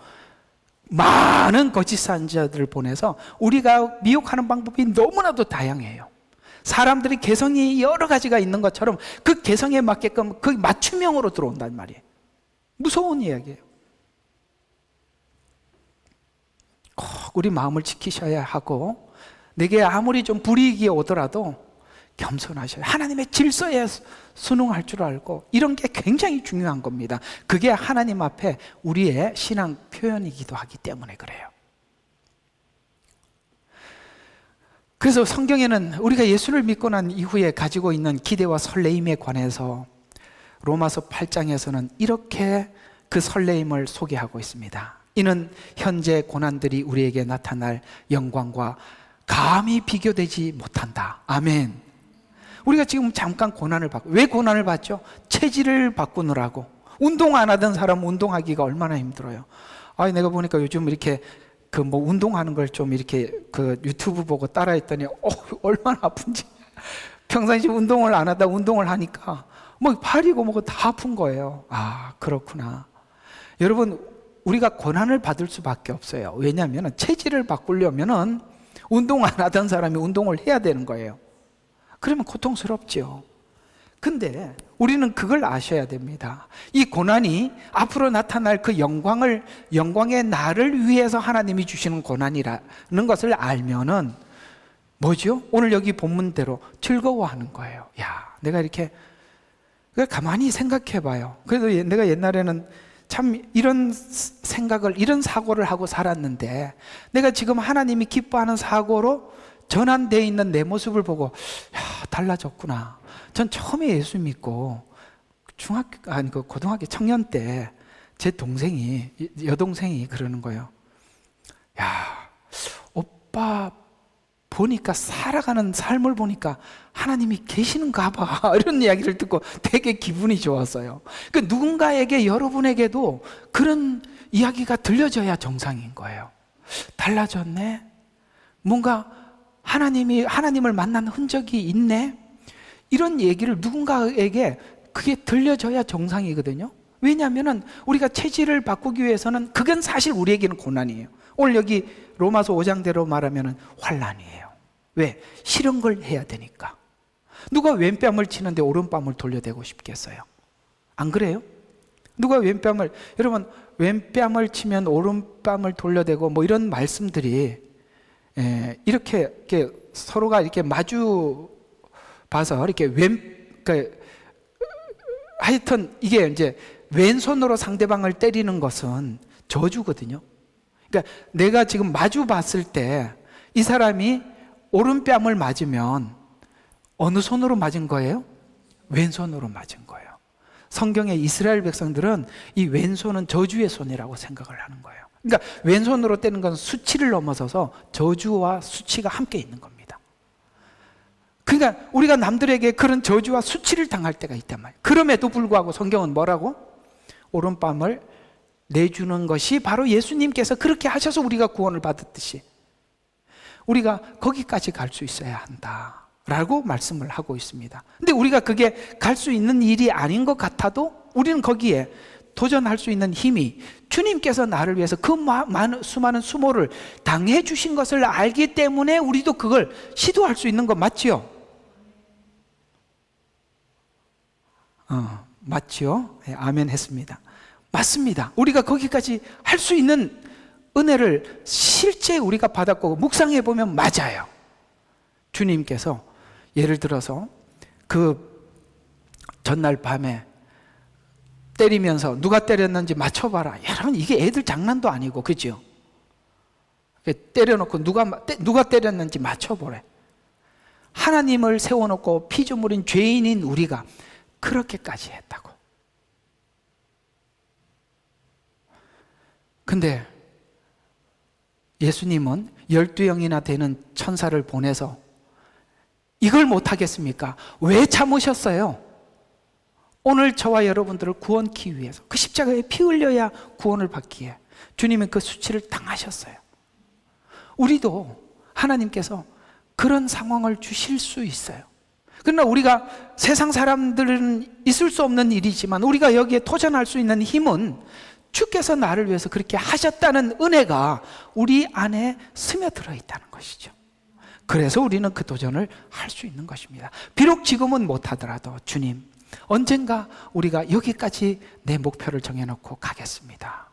많은 거짓 선지자들을 보내서 우리가 미혹하는 방법이 너무나도 다양해요. 사람들이 개성이 여러 가지가 있는 것처럼 그 개성에 맞게끔 그 맞춤형으로 들어온단 말이에요. 무서운 이야기예요. 꼭 우리 마음을 지키셔야 하고 내게 아무리 좀 불이익이 오더라도 겸손하셔야, 하나님의 질서에 순응할 줄 알고, 이런 게 굉장히 중요한 겁니다. 그게 하나님 앞에 우리의 신앙 표현이기도 하기 때문에 그래요. 그래서 성경에는 우리가 예수를 믿고 난 이후에 가지고 있는 기대와 설레임에 관해서 로마서 8장에서는 이렇게 그 설레임을 소개하고 있습니다. 이는 현재 고난들이 우리에게 나타날 영광과 감히 비교되지 못한다. 아멘. 우리가 지금 잠깐 고난을 받고, 왜 고난을 받죠? 체질을 바꾸느라고. 운동 안 하던 사람 운동하기가 얼마나 힘들어요. 내가 보니까 요즘 이렇게 운동하는 걸 좀 이렇게 유튜브 보고 따라했더니 얼마나 아픈지. 평상시 운동을 안 하다 운동을 하니까 팔이고 뭐고 다 아픈 거예요. 그렇구나. 여러분, 우리가 고난을 받을 수밖에 없어요. 왜냐하면 체질을 바꾸려면 운동 안 하던 사람이 운동을 해야 되는 거예요. 그러면 고통스럽죠. 근데 우리는 그걸 아셔야 됩니다. 이 고난이 앞으로 나타날 그 영광의 나를 위해서 하나님이 주시는 고난이라는 것을 알면은 뭐죠? 오늘 여기 본문대로 즐거워하는 거예요. 내가 이렇게 가만히 생각해 봐요. 그래도 내가 옛날에는 참 이런 사고를 하고 살았는데, 내가 지금 하나님이 기뻐하는 사고로 전환되어 있는 내 모습을 보고 달라졌구나. 전 처음에 예수 믿고 그 고등학교 청년 때 제 동생이, 여동생이 그러는 거예요. 야, 오빠 보니까 살아가는 삶을 보니까 하나님이 계시는가 봐. 이런 이야기를 듣고 되게 기분이 좋았어요. 그 누군가에게, 여러분에게도 그런 이야기가 들려져야 정상인 거예요. 달라졌네? 뭔가 하나님을 만난 흔적이 있네? 이런 얘기를 누군가에게 그게 들려져야 정상이거든요. 왜냐하면 우리가 체질을 바꾸기 위해서는 그건 사실 우리에게는 고난이에요. 오늘 여기 로마서 5장대로 말하면 환난이에요. 왜? 싫은 걸 해야 되니까. 누가 왼뺨을 치는데 오른뺨을 돌려대고 싶겠어요? 안 그래요? 누가 여러분 왼뺨을 치면 오른뺨을 돌려대고 뭐 이런 말씀들이 이렇게 서로가 이렇게 마주 봐서 이렇게 하여튼 이게 이제 왼손으로 상대방을 때리는 것은 저주거든요. 그러니까 내가 지금 마주 봤을 때 이 사람이 오른뺨을 맞으면 어느 손으로 맞은 거예요? 왼손으로 맞은 거예요. 성경의 이스라엘 백성들은 이 왼손은 저주의 손이라고 생각을 하는 거예요. 그러니까 왼손으로 때는 건 수치를 넘어서서 저주와 수치가 함께 있는 겁니다. 그러니까 우리가 남들에게 그런 저주와 수치를 당할 때가 있단 말이에요. 그럼에도 불구하고 성경은 뭐라고? 오른뺨을 내주는 것이 바로 예수님께서 그렇게 하셔서 우리가 구원을 받았듯이 우리가 거기까지 갈 수 있어야 한다 라고 말씀을 하고 있습니다. 근데 우리가 그게 갈 수 있는 일이 아닌 것 같아도 우리는 거기에 도전할 수 있는 힘이, 주님께서 나를 위해서 그 수많은 수모를 당해 주신 것을 알기 때문에 우리도 그걸 시도할 수 있는 거 맞지요? 맞지요? 네, 아멘 했습니다. 맞습니다. 우리가 거기까지 할 수 있는 은혜를 실제 우리가 받았고 묵상해 보면 맞아요. 주님께서 예를 들어서 그 전날 밤에 때리면서 누가 때렸는지 맞춰봐라. 여러분 이게 애들 장난도 아니고 그죠? 때려놓고 누가 때렸는지 맞춰보래. 하나님을 세워놓고 피조물인 죄인인 우리가 그렇게까지 했다고. 근데 예수님은 12영이나 되는 천사를 보내서 이걸 못하겠습니까? 왜 참으셨어요? 오늘 저와 여러분들을 구원하기 위해서 그 십자가에 피 흘려야 구원을 받기에 주님은 그 수치를 당하셨어요. 우리도 하나님께서 그런 상황을 주실 수 있어요. 그러나 우리가 세상 사람들은 있을 수 없는 일이지만 우리가 여기에 도전할 수 있는 힘은 주께서 나를 위해서 그렇게 하셨다는 은혜가 우리 안에 스며들어 있다는 것이죠. 그래서 우리는 그 도전을 할 수 있는 것입니다. 비록 지금은 못하더라도 주님, 언젠가 우리가 여기까지 내 목표를 정해놓고 가겠습니다.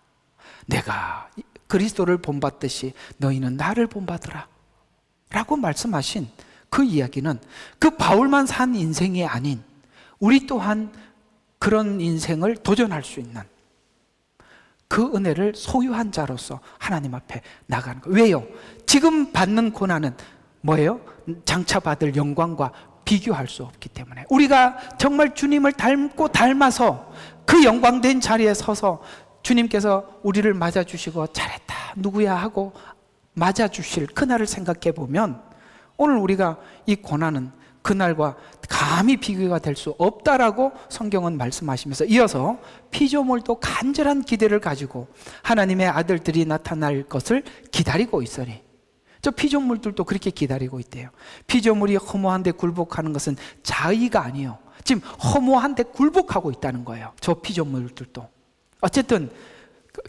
내가 그리스도를 본받듯이 너희는 나를 본받으라 라고 말씀하신 그 이야기는 그 바울만 산 인생이 아닌 우리 또한 그런 인생을 도전할 수 있는 그 은혜를 소유한 자로서 하나님 앞에 나가는 거예요. 왜요? 지금 받는 고난은 뭐예요? 장차 받을 영광과 비교할 수 없기 때문에 우리가 정말 주님을 닮고 닮아서 그 영광된 자리에 서서 주님께서 우리를 맞아주시고 잘했다 누구야 하고 맞아주실 그날을 생각해 보면 오늘 우리가 이 고난은 그날과 감히 비교가 될 수 없다라고 성경은 말씀하시면서 이어서 피조물도 간절한 기대를 가지고 하나님의 아들들이 나타날 것을 기다리고 있으니 저 피조물들도 그렇게 기다리고 있대요. 피조물이 허무한데 굴복하는 것은 자의가 아니에요. 지금 허무한데 굴복하고 있다는 거예요. 저 피조물들도. 어쨌든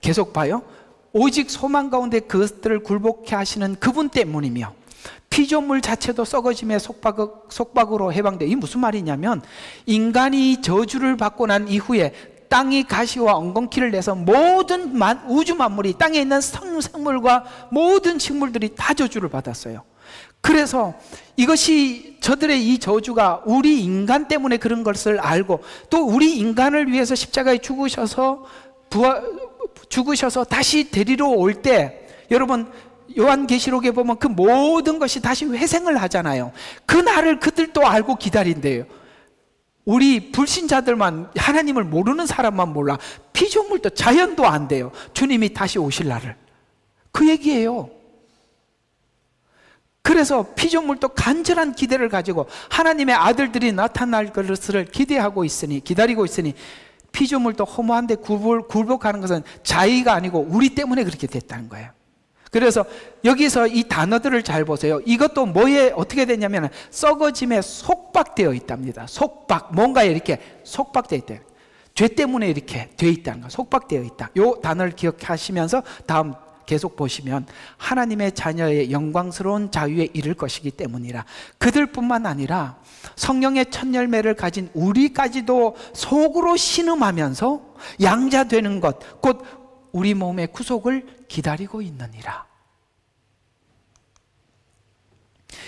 계속 봐요. 오직 소망 가운데 그것들을 굴복해 하시는 그분 때문이며 피조물 자체도 썩어짐의 속박으로 해방돼. 이게 무슨 말이냐면 인간이 저주를 받고 난 이후에 땅이 가시와 엉겅퀴를 내서 모든 우주 만물이 땅에 있는 생물과 모든 식물들이 다 저주를 받았어요. 그래서 이것이 저들의 이 저주가 우리 인간 때문에 그런 것을 알고 또 우리 인간을 위해서 십자가에 죽으셔서 다시 데리러 올 때 여러분 요한계시록에 보면 그 모든 것이 다시 회생을 하잖아요. 그 날을 그들도 알고 기다린대요. 우리 불신자들만, 하나님을 모르는 사람만 몰라. 피조물도 자연도 안 돼요. 주님이 다시 오실 날을. 그 얘기예요. 그래서 피조물도 간절한 기대를 가지고 하나님의 아들들이 나타날 것을 기대하고 있으니, 기다리고 있으니, 피조물도 허무한데 굴복하는 것은 자의가 아니고 우리 때문에 그렇게 됐다는 거예요. 그래서 여기서 이 단어들을 잘 보세요. 이것도 뭐에 어떻게 되냐면 썩어짐에 속박되어 있답니다. 속박, 뭔가에 이렇게 속박되어 있대요. 죄 때문에 이렇게 되어 있다는 거, 속박되어 있다. 이 단어를 기억하시면서 다음 계속 보시면 하나님의 자녀의 영광스러운 자유에 이를 것이기 때문이라. 그들뿐만 아니라 성령의 첫 열매를 가진 우리까지도 속으로 신음하면서 양자되는 것, 곧 우리 몸의 구속을 기다리고 있느니라.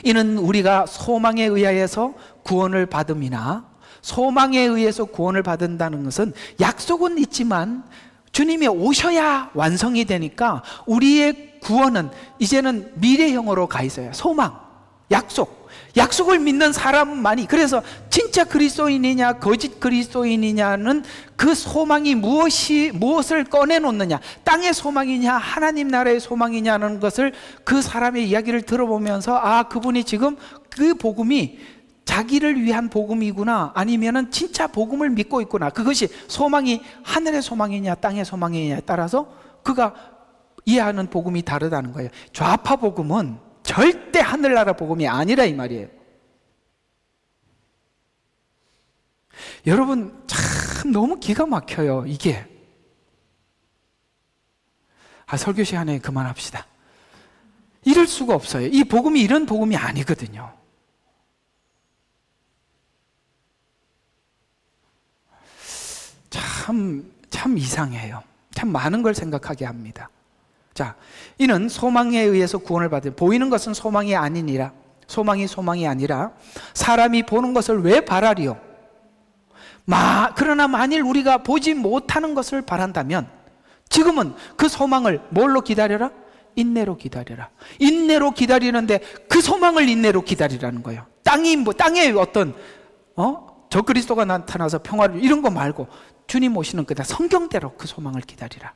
이는 우리가 소망에 의하여서 구원을 받음이나, 소망에 의해서 구원을 받는다는 것은 약속은 있지만 주님이 오셔야 완성이 되니까 우리의 구원은 이제는 미래형으로 가 있어요. 소망, 약속. 약속을 믿는 사람만이, 그래서 진짜 그리스도인이냐 거짓 그리스도인이냐는 그 소망이 무엇을 꺼내놓느냐, 땅의 소망이냐 하나님 나라의 소망이냐는 것을 그 사람의 이야기를 들어보면서, 아, 그분이 지금 그 복음이 자기를 위한 복음이구나, 아니면은 진짜 복음을 믿고 있구나. 그것이 소망이 하늘의 소망이냐 땅의 소망이냐에 따라서 그가 이해하는 복음이 다르다는 거예요. 좌파 복음은 절대 하늘나라 복음이 아니라 이 말이에요. 여러분, 참 너무 기가 막혀요, 이게. 설교 시간에 그만합시다. 이럴 수가 없어요. 이 복음이 이런 복음이 아니거든요. 참 이상해요. 참 많은 걸 생각하게 합니다. 자, 이는 소망에 의해서 구원을 받은, 보이는 것은 소망이 아니니라. 소망이 아니라 사람이 보는 것을 왜 바라리요? 그러나 만일 우리가 보지 못하는 것을 바란다면, 지금은 그 소망을 뭘로 기다려라? 인내로 기다려라. 인내로 기다리는데 그 소망을 인내로 기다리라는 거예요. 땅에 어떤 저 그리스도가 나타나서 평화를, 이런 거 말고 주님 오시는 그다 성경대로 그 소망을 기다리라.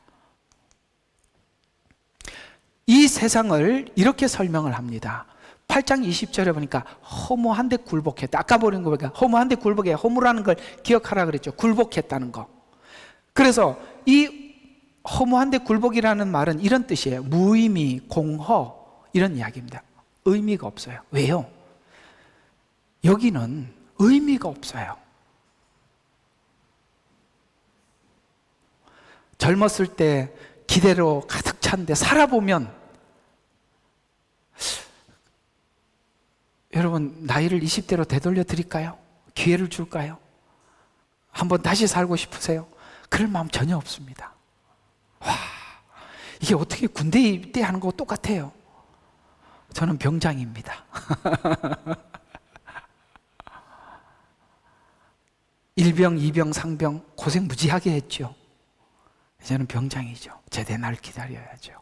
이 세상을 이렇게 설명을 합니다. 8장 20절에 보니까 허무한데 굴복했다. 아까 보는 거 보니까 허무한데 굴복해. 허무라는 걸 기억하라 그랬죠. 굴복했다는 거. 그래서 이 허무한데 굴복이라는 말은 이런 뜻이에요. 무의미, 공허, 이런 이야기입니다. 의미가 없어요. 왜요? 여기는 의미가 없어요. 젊었을 때 기대로 가득 찬데 살아보면, 여러분 나이를 20대로 되돌려 드릴까요? 기회를 줄까요? 한번 다시 살고 싶으세요? 그럴 마음 전혀 없습니다. 이게 어떻게 군대 입대하는 거 똑같아요. 저는 병장입니다. 일병, 이병, 상병 고생 무지하게 했죠. 이제는 병장이죠. 제대 날 기다려야죠.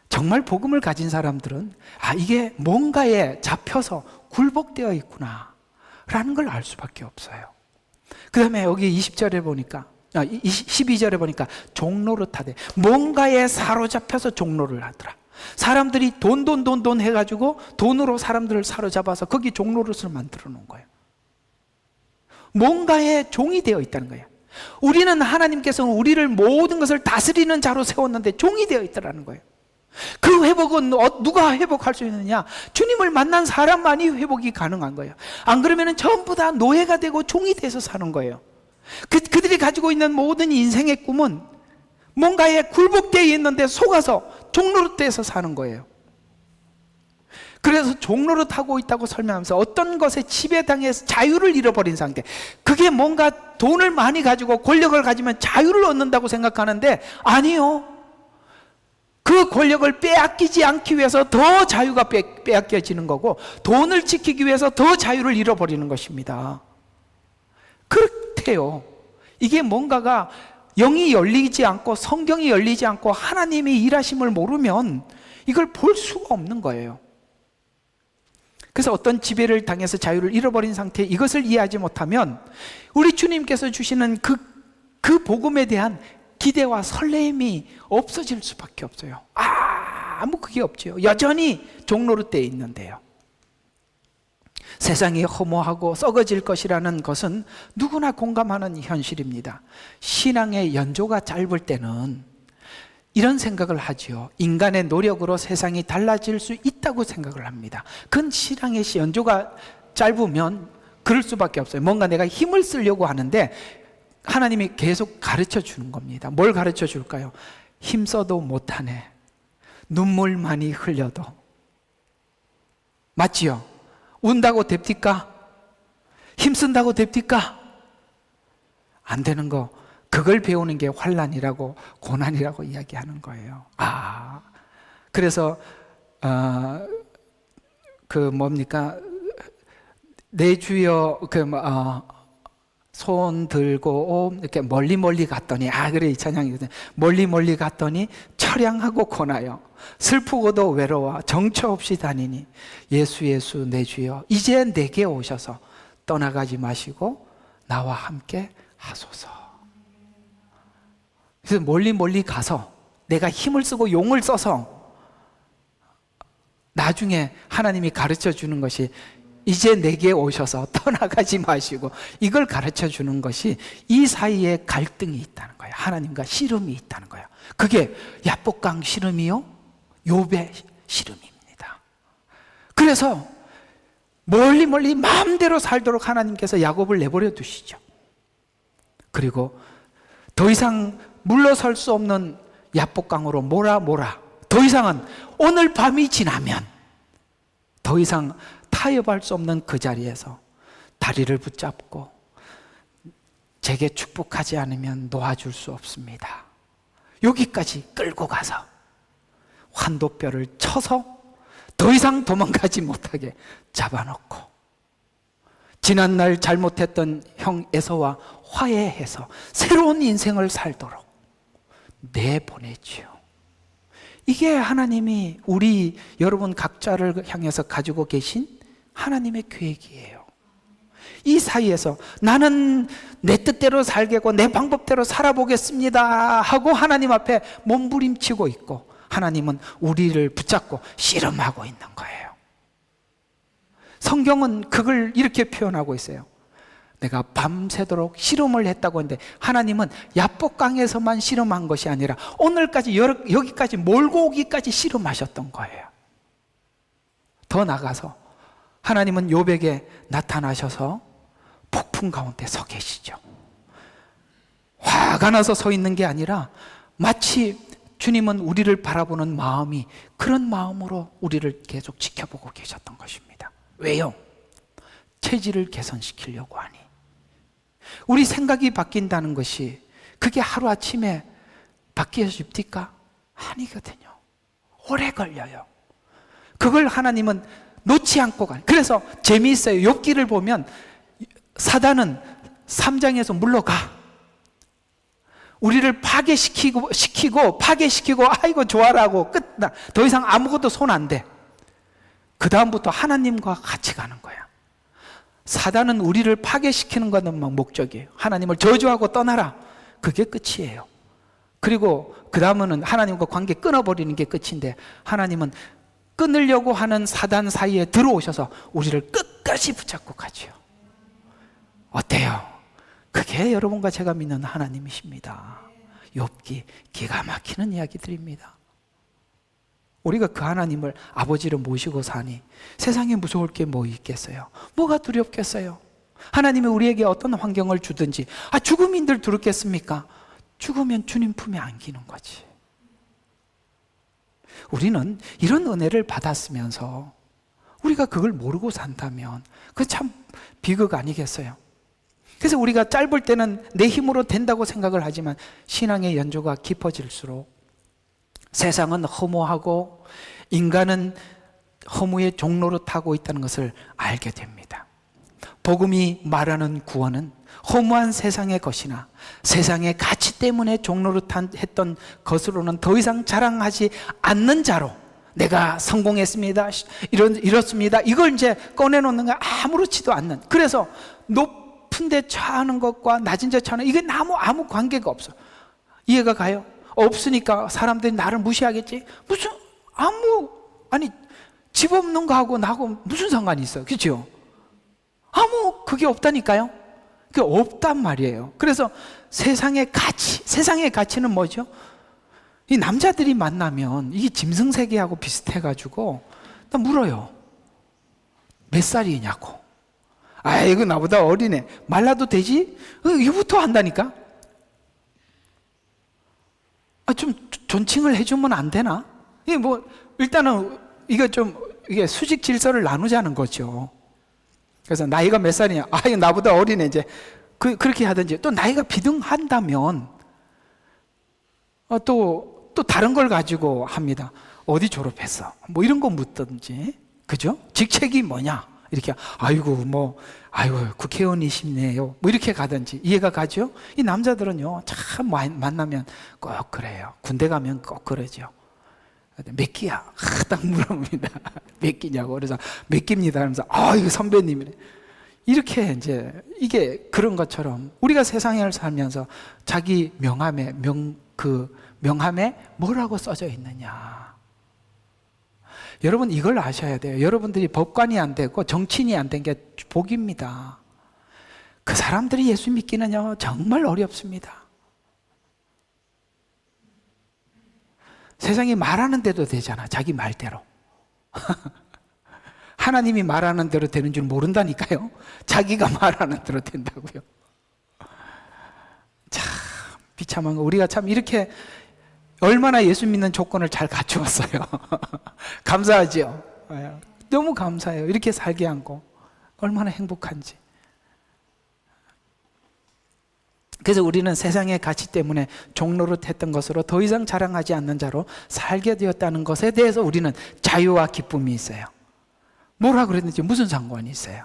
정말 복음을 가진 사람들은 이게 뭔가에 잡혀서 굴복되어 있구나 라는 걸 알 수밖에 없어요. 그 다음에 여기 20절에 보니까 12절에 보니까 종노릇하되, 뭔가에 사로잡혀서 종노를 하더라. 사람들이 돈 해가지고 돈으로 사람들을 사로잡아서 거기 종노릇을 만들어 놓은 거예요. 뭔가에 종이 되어 있다는 거예요. 우리는 하나님께서는 우리를 모든 것을 다스리는 자로 세웠는데 종이 되어 있다는 거예요. 그 회복은 누가 회복할 수 있느냐? 주님을 만난 사람만이 회복이 가능한 거예요. 안 그러면 전부 다 노예가 되고 종이 돼서 사는 거예요. 그들이 가지고 있는 모든 인생의 꿈은 뭔가에 굴복되어 있는데 속아서 종노릇돼서 사는 거예요. 그래서 종노릇하고 있다고 설명하면서 어떤 것에 지배당해서 자유를 잃어버린 상태, 그게 뭔가 돈을 많이 가지고 권력을 가지면 자유를 얻는다고 생각하는데 아니요. 그 권력을 빼앗기지 않기 위해서 더 자유가 빼앗겨지는 거고, 돈을 지키기 위해서 더 자유를 잃어버리는 것입니다. 그렇대요. 이게 뭔가가 영이 열리지 않고 성경이 열리지 않고 하나님의 일하심을 모르면 이걸 볼 수가 없는 거예요. 그래서 어떤 지배를 당해서 자유를 잃어버린 상태에 이것을 이해하지 못하면 우리 주님께서 주시는 그 복음에 대한 기대와 설렘이 없어질 수밖에 없어요. 아무 그게 없죠. 여전히 종노릇대에 있는데요. 세상이 허무하고 썩어질 것이라는 것은 누구나 공감하는 현실입니다. 신앙의 연조가 짧을 때는 이런 생각을 하지요. 인간의 노력으로 세상이 달라질 수 있다고 생각을 합니다. 그건 신앙의 연조가 짧으면 그럴 수밖에 없어요. 뭔가 내가 힘을 쓰려고 하는데 하나님이 계속 가르쳐 주는 겁니다. 뭘 가르쳐 줄까요? 힘써도 못하네. 눈물 많이 흘려도. 맞지요? 운다고 됩니까? 힘쓴다고 됩니까? 안 되는 거. 그걸 배우는 게 환난이라고 고난이라고 이야기하는 거예요. 그래서 내 주여 손 들고 이렇게 멀리 갔더니 그래 이 찬양이거든요. 멀리 갔더니 처량하고 고나요. 슬프고도 외로워 정처 없이 다니니 예수 내 주여 이제 내게 오셔서 떠나가지 마시고 나와 함께 하소서. 그래서 멀리 가서 내가 힘을 쓰고 용을 써서 나중에 하나님이 가르쳐 주는 것이 이제 내게 오셔서 떠나가지 마시고 이걸 가르쳐 주는 것이 이 사이에 갈등이 있다는 거예요. 하나님과 씨름이 있다는 거예요. 그게 야복강 씨름이요 욥의 씨름입니다. 그래서 멀리 마음대로 살도록 하나님께서 야곱을 내버려 두시죠. 그리고 더 이상 물러설 수 없는 야복강으로 몰아 더 이상은 오늘 밤이 지나면 더 이상 타협할 수 없는 그 자리에서 다리를 붙잡고 제게 축복하지 않으면 놓아줄 수 없습니다. 여기까지 끌고 가서 환도뼈를 쳐서 더 이상 도망가지 못하게 잡아놓고 지난날 잘못했던 형 에서와 화해해서 새로운 인생을 살도록 내보내지요. 이게 하나님이 여러분 각자를 향해서 가지고 계신 하나님의 계획이에요. 이 사이에서 나는 내 뜻대로 살겠고 내 방법대로 살아보겠습니다 하고 하나님 앞에 몸부림치고 있고 하나님은 우리를 붙잡고 씨름하고 있는 거예요. 성경은 그걸 이렇게 표현하고 있어요. 내가 밤새도록 씨름을 했다고 하는데 하나님은 야복강에서만 씨름한 것이 아니라 오늘까지 여기까지 몰고 오기까지 씨름하셨던 거예요. 더 나가서 하나님은 욥에게 나타나셔서 폭풍 가운데 서 계시죠. 화가 나서 서 있는 게 아니라 마치 주님은 우리를 바라보는 마음이 그런 마음으로 우리를 계속 지켜보고 계셨던 것입니다. 왜요? 체질을 개선시키려고 하니. 우리 생각이 바뀐다는 것이 그게 하루아침에 바뀌어집니까? 아니거든요. 오래 걸려요. 그걸 하나님은 놓지 않고 가요. 그래서 재미있어요. 욥기를 보면 사단은 3장에서 물러가. 우리를 파괴시키고 아이고 좋아라고 끝나. 더 이상 아무것도 손 안 대. 그 다음부터 하나님과 같이 가는 거야. 사단은 우리를 파괴시키는 것만 목적이에요. 하나님을 저주하고 떠나라. 그게 끝이에요. 그리고 그 다음은 하나님과 관계 끊어버리는 게 끝인데 하나님은 끊으려고 하는 사단 사이에 들어오셔서 우리를 끝까지 붙잡고 가죠. 어때요? 그게 여러분과 제가 믿는 하나님이십니다. 욥기 기가 막히는 이야기들입니다. 우리가 그 하나님을 아버지로 모시고 사니 세상에 무서울 게 뭐 있겠어요? 뭐가 두렵겠어요? 하나님이 우리에게 어떤 환경을 주든지 죽음인들 두렵겠습니까? 죽으면 주님 품에 안기는 거지. 우리는 이런 은혜를 받았으면서 우리가 그걸 모르고 산다면 그건 참 비극 아니겠어요? 그래서 우리가 짧을 때는 내 힘으로 된다고 생각을 하지만 신앙의 연조가 깊어질수록 세상은 허무하고 인간은 허무의 종로로 타고 있다는 것을 알게 됩니다. 복음이 말하는 구원은 허무한 세상의 것이나 세상의 가치 때문에 종로로 했던 것으로는 더 이상 자랑하지 않는 자로 내가 성공했습니다. 이렇습니다. 이걸 이제 꺼내놓는 거 아무렇지도 않는. 그래서 높은 데 처하는 것과 낮은 데 처하는 이게 아무 관계가 없어. 이해가 가요? 없으니까 사람들이 나를 무시하겠지? 아니, 집 없는 거하고 나하고 무슨 상관이 있어요? 그렇죠? 그게 없다니까요? 그게 없단 말이에요. 그래서 세상의 가치는 뭐죠? 이 남자들이 만나면 이게 짐승세계하고 비슷해가지고 나 물어요. 몇 살이냐고. 아이고 나보다 어리네. 말라도 되지? 이거부터 한다니까. 좀 존칭을 해주면 안 되나? 이게 일단은 이게 수직 질서를 나누자는 거죠. 그래서 나이가 몇 살이냐? 이거 나보다 어리네. 이제 그렇게 하든지, 또 나이가 비등한다면 또 다른 걸 가지고 합니다. 어디 졸업했어? 이런 거 묻든지, 그죠? 직책이 뭐냐? 이렇게, 아이고 국회의원이시네요. 이렇게 가든지. 이해가 가죠? 이 남자들은요, 참 만나면 꼭 그래요. 군대 가면 꼭 그러죠. 몇 기야? 딱 물어봅니다. 몇 기냐고. 그래서 몇 기입니다. 하면서, 이거 선배님이네. 이렇게 이제, 이게 그런 것처럼 우리가 세상을 살면서 자기 명함에 뭐라고 써져 있느냐. 여러분 이걸 아셔야 돼요. 여러분들이 법관이 안 되고 정치인이 안 된 게 복입니다. 그 사람들이 예수 믿기는요 정말 어렵습니다. 세상이 말하는 대로 되잖아. 자기 말대로. 하나님이 말하는 대로 되는 줄 모른다니까요. 자기가 말하는 대로 된다고요. 참 비참한 거. 우리가 참 이렇게 얼마나 예수 믿는 조건을 잘 갖추었어요. 감사하죠. 너무 감사해요. 이렇게 살게 한 거 얼마나 행복한지. 그래서 우리는 세상의 가치 때문에 종노릇했던 것으로 더 이상 자랑하지 않는 자로 살게 되었다는 것에 대해서 우리는 자유와 기쁨이 있어요. 뭐라 그랬는지 무슨 상관이 있어요?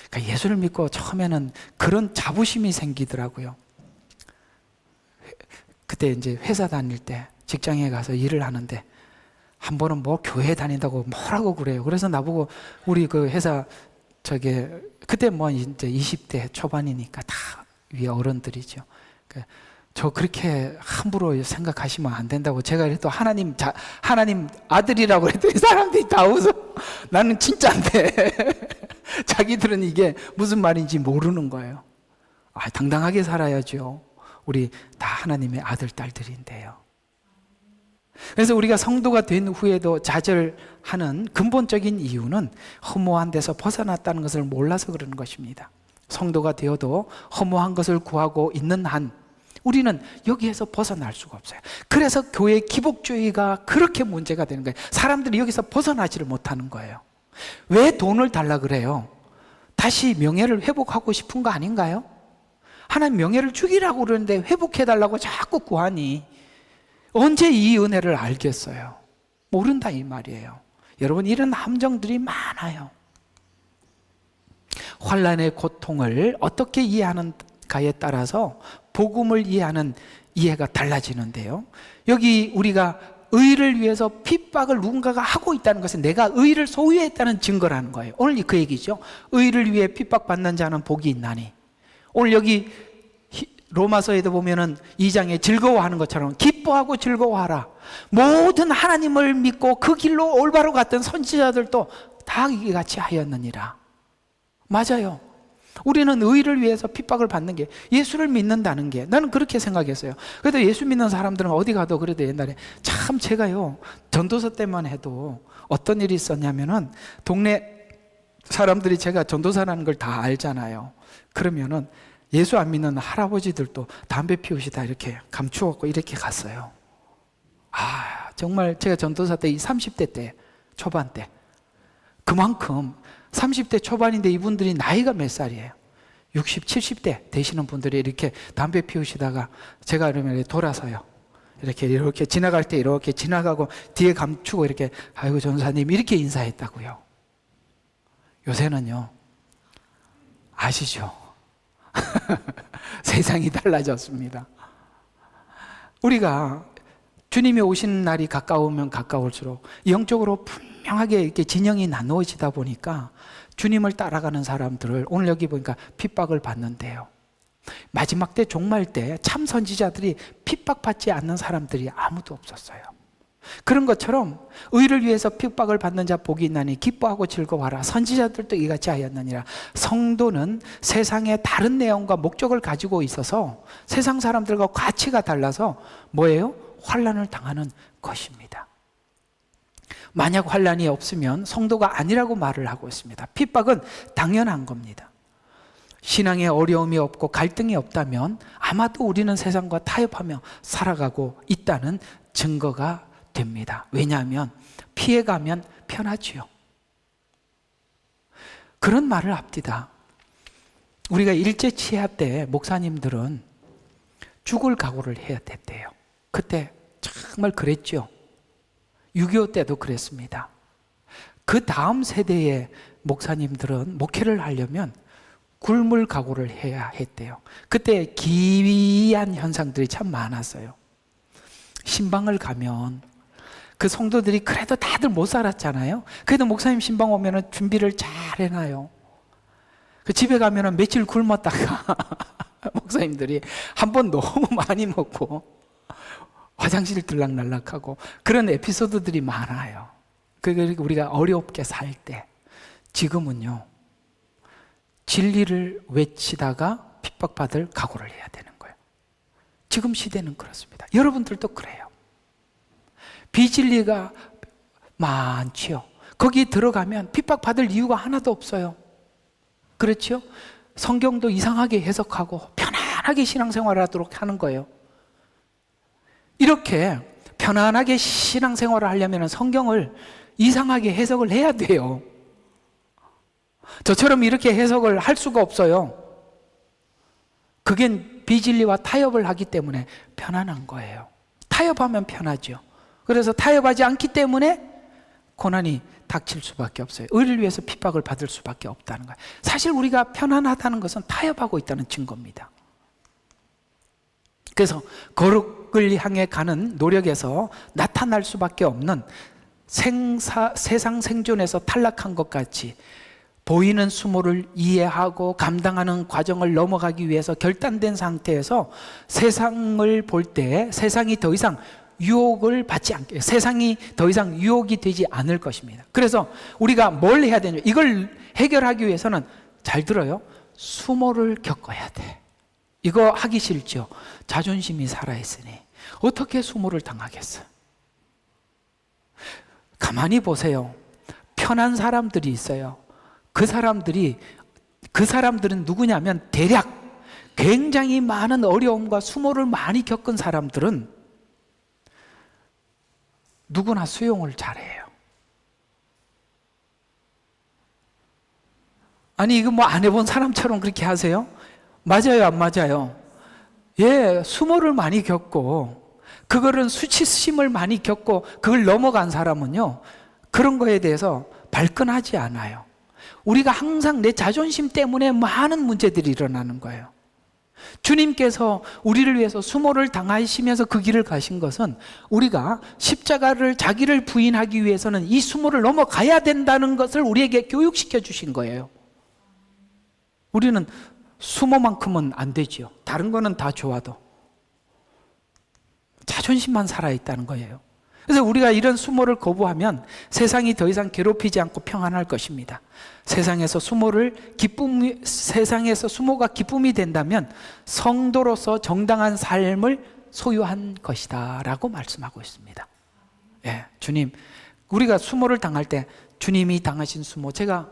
그러니까 예수를 믿고 처음에는 그런 자부심이 생기더라고요. 그때 이제 회사 다닐 때 직장에 가서 일을 하는데 한 번은 교회 다닌다고 뭐라고 그래요. 그래서 나보고 우리 그 회사 그때 이제 20대 초반이니까 다 위에 어른들이죠. 저 그렇게 함부로 생각하시면 안 된다고 제가 그래도 하나님 아들이라고 그랬더니 사람들이 다 웃어. 나는 진짜인데 자기들은 이게 무슨 말인지 모르는 거예요. 당당하게 살아야죠. 우리 다 하나님의 아들, 딸들인데요. 그래서 우리가 성도가 된 후에도 좌절하는 근본적인 이유는 허무한 데서 벗어났다는 것을 몰라서 그러는 것입니다. 성도가 되어도 허무한 것을 구하고 있는 한 우리는 여기에서 벗어날 수가 없어요. 그래서 교회 기복주의가 그렇게 문제가 되는 거예요. 사람들이 여기서 벗어나지를 못하는 거예요. 왜 돈을 달라 그래요? 다시 명예를 회복하고 싶은 거 아닌가요? 하나님 명예를 주기라고 그러는데 회복해달라고 자꾸 구하니 언제 이 은혜를 알겠어요? 모른다 이 말이에요. 여러분 이런 함정들이 많아요. 환난의 고통을 어떻게 이해하는가에 따라서 복음을 이해하는 이해가 달라지는데요. 여기 우리가 의를 위해서 핍박을 누군가가 하고 있다는 것은 내가 의를 소유했다는 증거라는 거예요. 오늘 그 얘기죠. 의를 위해 핍박받는 자는 복이 있나니. 오늘 여기 로마서에도 보면은 2장에 즐거워하는 것처럼 기뻐하고 즐거워하라. 모든 하나님을 믿고 그 길로 올바로 갔던 선지자들도 다 이게 같이 하였느니라. 맞아요. 우리는 의를 위해서 핍박을 받는 게 예수를 믿는다는 게 나는 그렇게 생각했어요. 그래도 예수 믿는 사람들은 어디 가도 그래도 옛날에 참 제가요 전도서 때만 해도 어떤 일이 있었냐면은 동네 사람들이 제가 전도사라는 걸 다 알잖아요. 그러면은 예수 안 믿는 할아버지들도 담배 피우시다 이렇게 감추었고 이렇게 갔어요. 정말 제가 전도사 때 30대 때 초반 때 그만큼 30대 초반인데 이분들이 나이가 몇 살이에요? 60, 70대 되시는 분들이 이렇게 담배 피우시다가 제가 그러면 돌아서요. 이렇게 지나갈 때 이렇게 지나가고 뒤에 감추고 이렇게 아이고 전사님 이렇게 인사했다고요. 요새는요 아시죠? 세상이 달라졌습니다. 우리가 주님이 오시는 날이 가까우면 가까울수록 영적으로 분명하게 이렇게 진영이 나누어지다 보니까 주님을 따라가는 사람들을 오늘 여기 보니까 핍박을 받는데요. 마지막 때 종말 때 참 선지자들이 핍박받지 않는 사람들이 아무도 없었어요. 그런 것처럼 의를 위해서 핍박을 받는 자 복이 있나니 기뻐하고 즐거워하라. 선지자들도 이같이 하였느니라. 성도는 세상의 다른 내용과 목적을 가지고 있어서 세상 사람들과 가치가 달라서 뭐예요? 환난을 당하는 것입니다. 만약 환난이 없으면 성도가 아니라고 말을 하고 있습니다. 핍박은 당연한 겁니다. 신앙에 어려움이 없고 갈등이 없다면 아마도 우리는 세상과 타협하며 살아가고 있다는 증거가 됩니다. 왜냐하면 피해가면 편하지요. 그런 말을 합디다. 우리가 일제치하 때 목사님들은 죽을 각오를 해야 됐대요. 그때 정말 그랬죠. 6.25 때도 그랬습니다. 그 다음 세대의 목사님들은 목회를 하려면 굶을 각오를 해야 했대요. 그때 기이한 현상들이 참 많았어요. 신방을 가면 그 성도들이 그래도 다들 못 살았잖아요. 그래도 목사님 신방 오면 준비를 잘 해놔요. 그 집에 가면 며칠 굶었다가 목사님들이 한 번 너무 많이 먹고 화장실 들락날락하고 그런 에피소드들이 많아요. 그러니까 우리가 어렵게 살 때. 지금은요, 진리를 외치다가 핍박받을 각오를 해야 되는 거예요. 지금 시대는 그렇습니다. 여러분들도 그래요. 비진리가 많지요. 거기 들어가면 핍박받을 이유가 하나도 없어요. 그렇죠? 성경도 이상하게 해석하고 편안하게 신앙생활하도록 하는 거예요. 이렇게 편안하게 신앙생활을 하려면 성경을 이상하게 해석을 해야 돼요. 저처럼 이렇게 해석을 할 수가 없어요. 그게 비진리와 타협을 하기 때문에 편안한 거예요. 타협하면 편하죠. 그래서 타협하지 않기 때문에 고난이 닥칠 수밖에 없어요. 의를 위해서 핍박을 받을 수밖에 없다는 거예요. 사실 우리가 편안하다는 것은 타협하고 있다는 증거입니다. 그래서 거룩을 향해 가는 노력에서 나타날 수밖에 없는 세상 생존에서 탈락한 것 같이 보이는 수모를 이해하고 감당하는 과정을 넘어가기 위해서 결단된 상태에서 세상을 볼 때 세상이 더 이상 유혹을 받지 않게, 세상이 더 이상 유혹이 되지 않을 것입니다. 그래서 우리가 뭘 해야 되냐, 이걸 해결하기 위해서는 잘 들어요, 수모를 겪어야 돼. 이거 하기 싫죠. 자존심이 살아있으니 어떻게 수모를 당하겠어? 가만히 보세요. 편한 사람들이 있어요. 그 사람들은 누구냐면 대략 굉장히 많은 어려움과 수모를 많이 겪은 사람들은 누구나 수용을 잘해요. 아니 이거 뭐 안 해본 사람처럼 그렇게 하세요? 맞아요, 안 맞아요? 예, 수모를 많이 겪고 그거는 수치심을 많이 겪고 그걸 넘어간 사람은요, 그런 거에 대해서 발끈하지 않아요. 우리가 항상 내 자존심 때문에 많은 문제들이 일어나는 거예요. 주님께서 우리를 위해서 수모를 당하시면서 그 길을 가신 것은 우리가 십자가를 자기를 부인하기 위해서는 이 수모를 넘어가야 된다는 것을 우리에게 교육시켜 주신 거예요. 우리는 수모만큼은 안 되지요. 다른 거는 다 좋아도 자존심만 살아있다는 거예요. 그래서 우리가 이런 수모를 거부하면 세상이 더 이상 괴롭히지 않고 평안할 것입니다. 세상에서 수모가 기쁨이 된다면 성도로서 정당한 삶을 소유한 것이다 라고 말씀하고 있습니다. 예, 주님, 우리가 수모를 당할 때 주님이 당하신 수모, 제가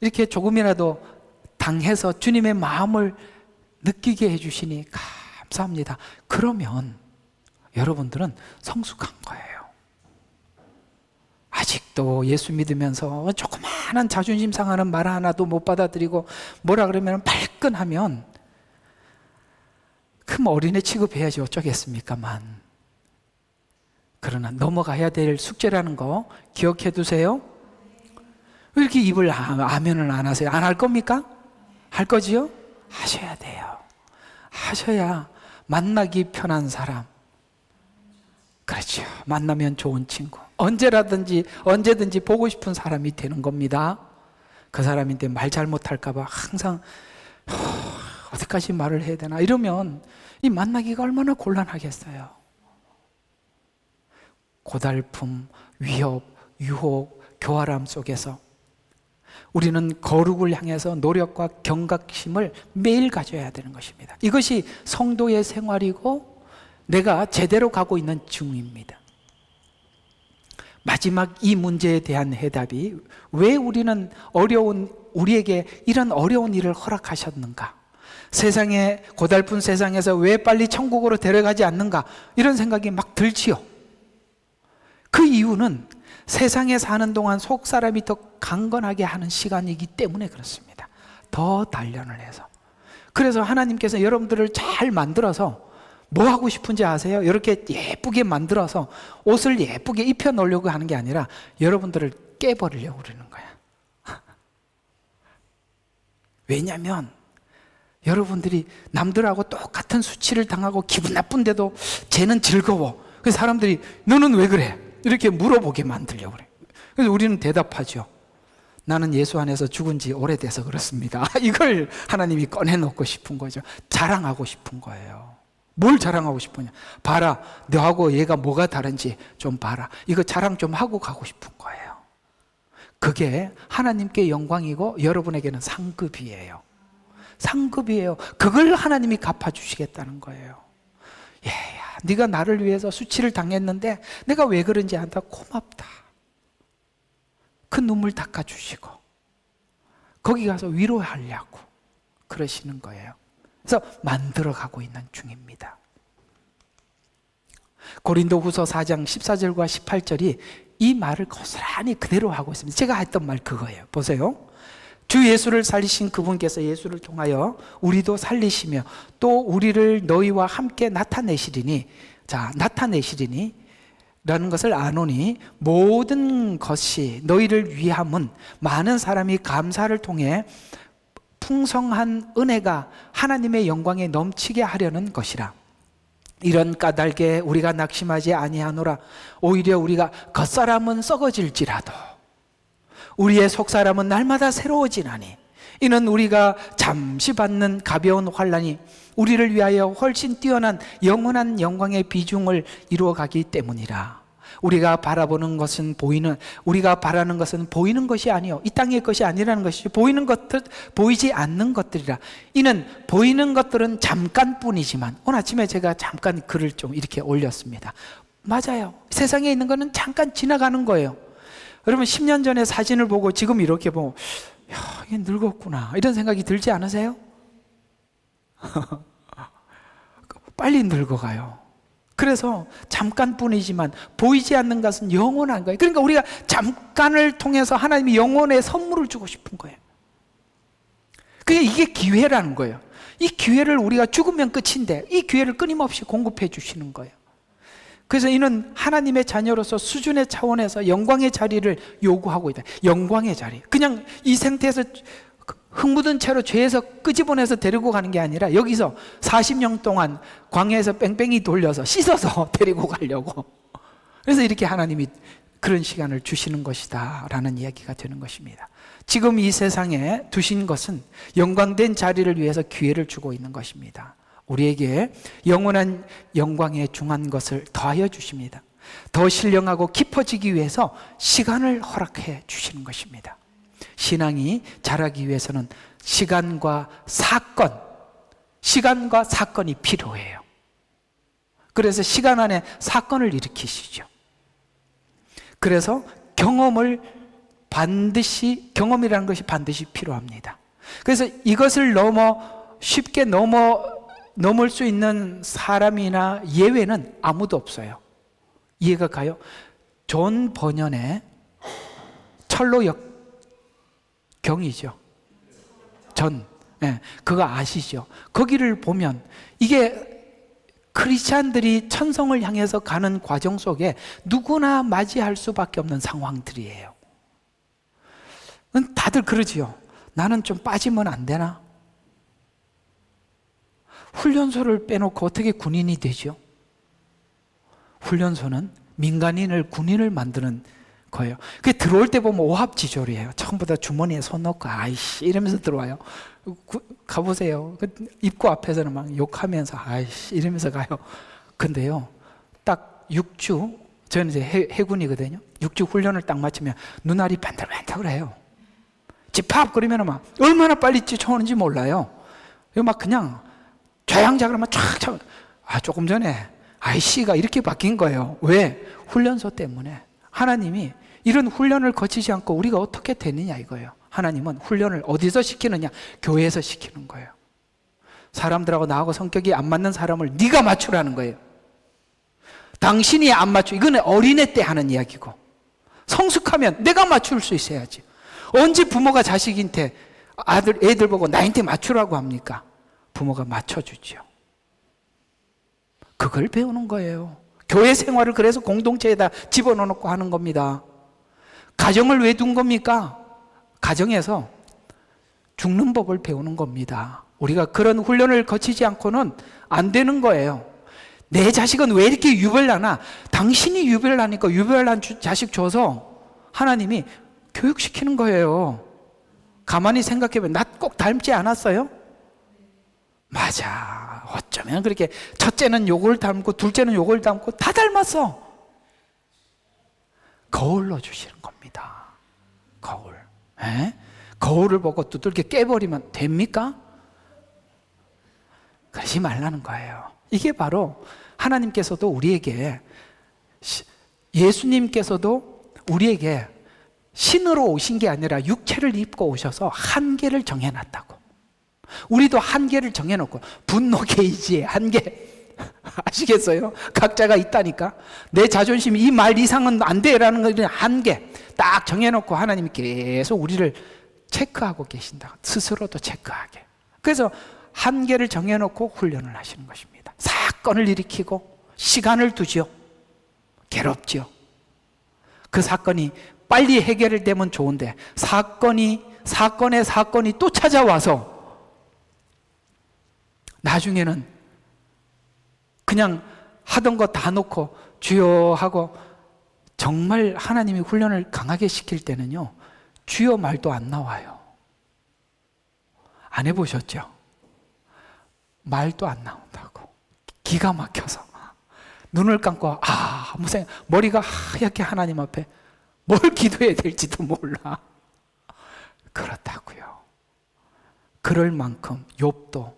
이렇게 조금이라도 당해서 주님의 마음을 느끼게 해주시니 감사합니다. 그러면 여러분들은 성숙한 거예요. 아직도 예수 믿으면서 조그마한 자존심 상하는 말 하나도 못 받아들이고 뭐라 그러면 발끈하면 큰 어린애 취급해야지 어쩌겠습니까만, 그러나 넘어가야 될 숙제라는 거 기억해 두세요. 왜 이렇게 입을 아멘을 안 하세요? 안 할 겁니까? 할 거지요? 하셔야 돼요. 하셔야 만나기 편한 사람, 그렇죠. 만나면 좋은 친구. 언제든지 보고 싶은 사람이 되는 겁니다. 그 사람인데 말 잘못할까봐 항상 어디까지 말을 해야 되나 이러면 이 만나기가 얼마나 곤란하겠어요. 고달픔, 위협, 유혹, 교활함 속에서 우리는 거룩을 향해서 노력과 경각심을 매일 가져야 되는 것입니다. 이것이 성도의 생활이고 내가 제대로 가고 있는 중입니다. 마지막 이 문제에 대한 해답이 왜 우리에게 이런 어려운 일을 허락하셨는가? 고달픈 세상에서 왜 빨리 천국으로 데려가지 않는가? 이런 생각이 막 들지요. 그 이유는 세상에 사는 동안 속 사람이 더 강건하게 하는 시간이기 때문에 그렇습니다. 더 단련을 해서. 그래서 하나님께서 여러분들을 잘 만들어서 뭐 하고 싶은지 아세요? 이렇게 예쁘게 만들어서 옷을 예쁘게 입혀 놓으려고 하는 게 아니라 여러분들을 깨버리려고 그러는 거야. 왜냐하면 여러분들이 남들하고 똑같은 수치를 당하고 기분 나쁜데도 쟤는 즐거워. 그래서 사람들이 너는 왜 그래? 이렇게 물어보게 만들려고 그래. 그래서 우리는 대답하죠. 나는 예수 안에서 죽은 지 오래돼서 그렇습니다. 이걸 하나님이 꺼내놓고 싶은 거죠. 자랑하고 싶은 거예요. 뭘 자랑하고 싶으냐? 봐라, 너하고 얘가 뭐가 다른지 좀 봐라. 이거 자랑 좀 하고 가고 싶은 거예요. 그게 하나님께 영광이고 여러분에게는 상급이에요. 상급이에요. 그걸 하나님이 갚아주시겠다는 거예요. 얘야, 네가 나를 위해서 수치를 당했는데 내가 왜 그런지 안다. 고맙다. 그 눈물 닦아주시고 거기 가서 위로하려고 그러시는 거예요. 그래서 만들어가고 있는 중입니다. 고린도후서 4장 14절과 18절이 이 말을 고스란히 그대로 하고 있습니다. 제가 했던 말 그거예요. 보세요. 주 예수를 살리신 그분께서 예수를 통하여 우리도 살리시며 또 우리를 너희와 함께 나타내시리니, 자, 나타내시리니 라는 것을 아노니 모든 것이 너희를 위함은 많은 사람이 감사를 통해 풍성한 은혜가 하나님의 영광에 넘치게 하려는 것이라. 이런 까닭에 우리가 낙심하지 아니하노라. 오히려 우리가 겉사람은 썩어질지라도 우리의 속사람은 날마다 새로워지나니 이는 우리가 잠시 받는 가벼운 환난이 우리를 위하여 훨씬 뛰어난 영원한 영광의 비중을 이루어가기 때문이라. 우리가 바라는 것은 보이는 것이 아니요 이 땅의 것이 아니라는 것이죠. 보이지 않는 것들이라. 이는 보이는 것들은 잠깐뿐이지만, 오늘 아침에 제가 잠깐 글을 좀 이렇게 올렸습니다. 맞아요. 세상에 있는 거는 잠깐 지나가는 거예요. 여러분 10년 전에 사진을 보고 지금 이렇게 보면 야, 이게 늙었구나 이런 생각이 들지 않으세요? 빨리 늙어가요. 그래서 잠깐뿐이지만 보이지 않는 것은 영원한 거예요. 그러니까 우리가 잠깐을 통해서 하나님이 영원의 선물을 주고 싶은 거예요. 이게 기회라는 거예요. 이 기회를 우리가 죽으면 끝인데 이 기회를 끊임없이 공급해 주시는 거예요. 그래서 이는 하나님의 자녀로서 수준의 차원에서 영광의 자리를 요구하고 있다. 영광의 자리. 그냥 이 상태에서 흙 묻은 채로 죄에서 끄집어내서 데리고 가는 게 아니라 여기서 40년 동안 광야에서 뺑뺑이 돌려서 씻어서 데리고 가려고. 그래서 이렇게 하나님이 그런 시간을 주시는 것이다 라는 이야기가 되는 것입니다. 지금 이 세상에 두신 것은 영광된 자리를 위해서 기회를 주고 있는 것입니다. 우리에게 영원한 영광에 중한 것을 더하여 주십니다. 더 신령하고 깊어지기 위해서 시간을 허락해 주시는 것입니다. 신앙이 자라기 위해서는 시간과 사건이 필요해요. 그래서 시간 안에 사건을 일으키시죠. 그래서 경험이라는 것이 반드시 필요합니다. 그래서 이것을 쉽게 넘을 수 있는 사람이나 예외는 아무도 없어요. 이해가 가요? 존 버년의 철로 역경이죠. 그거 아시죠? 거기를 보면 이게 크리스찬들이 천성을 향해서 가는 과정 속에 누구나 맞이할 수밖에 없는 상황들이에요. 다들 그러지요. 나는 좀 빠지면 안 되나? 훈련소를 빼놓고 어떻게 군인이 되죠? 훈련소는 민간인을 군인을 만드는 거예요. 그 들어올 때 보면 오합지졸이에요. 처음부터 주머니에 손 넣고 아이씨 이러면서 들어와요. 가보세요. 입구 앞에서는 막 욕하면서 아이씨 이러면서 가요. 근데요, 딱 6주, 저는 이제 해군이거든요. 6주 훈련을 딱 마치면 눈알이 반들반들해요. 집합 그러면 막 얼마나 빨리 쫓아오는지 몰라요. 막 그냥 좌양자그러면 촥촥. 조금 전에 아이씨가 이렇게 바뀐 거예요. 왜? 훈련소 때문에. 하나님이 이런 훈련을 거치지 않고 우리가 어떻게 되느냐 이거예요. 하나님은 훈련을 어디서 시키느냐? 교회에서 시키는 거예요. 사람들하고 나하고 성격이 안 맞는 사람을 네가 맞추라는 거예요. 당신이 안 맞추. 이거는 어린애 때 하는 이야기고, 성숙하면 내가 맞출 수 있어야지. 언제 부모가 자식한테 애들 보고 나한테 맞추라고 합니까? 부모가 맞춰주죠. 그걸 배우는 거예요. 교회 생활을 그래서 공동체에다 집어넣고 하는 겁니다. 가정을 왜 둔 겁니까? 가정에서 죽는 법을 배우는 겁니다. 우리가 그런 훈련을 거치지 않고는 안 되는 거예요. 내 자식은 왜 이렇게 유별나나? 당신이 유별나니까 유별난 자식 줘서 하나님이 교육시키는 거예요. 가만히 생각해보면 나 꼭 닮지 않았어요? 맞아. 어쩌면 그렇게 첫째는 요걸 닮고 둘째는 요걸 닮고 다 닮았어. 거울로 주시는 겁니다. 거울. 거울을 보고 두들겨 깨버리면 됩니까? 그러지 말라는 거예요. 이게 바로 하나님께서도 우리에게, 예수님께서도 우리에게 신으로 오신 게 아니라 육체를 입고 오셔서 한계를 정해놨다고. 우리도 한계를 정해놓고, 분노 게이지에 한계 아시겠어요? 각자가 있다니까. 내 자존심이 이 말 이상은 안 돼라는 것은 한계 딱 정해놓고 하나님이 계속 우리를 체크하고 계신다. 스스로도 체크하게. 그래서 한계를 정해놓고 훈련을 하시는 것입니다. 사건을 일으키고 시간을 두지요. 괴롭지요. 그 사건이 빨리 해결되면 좋은데 사건의 사건이 또 찾아와서 나중에는 그냥 하던 거 다 놓고 주여 하고, 정말 하나님이 훈련을 강하게 시킬 때는요, 주여 말도 안 나와요. 안 해보셨죠? 말도 안 나온다고. 기가 막혀서 눈을 감고 아무 생각, 머리가 하얗게 하나님 앞에 뭘 기도해야 될지도 몰라. 그렇다고요. 그럴 만큼 욥도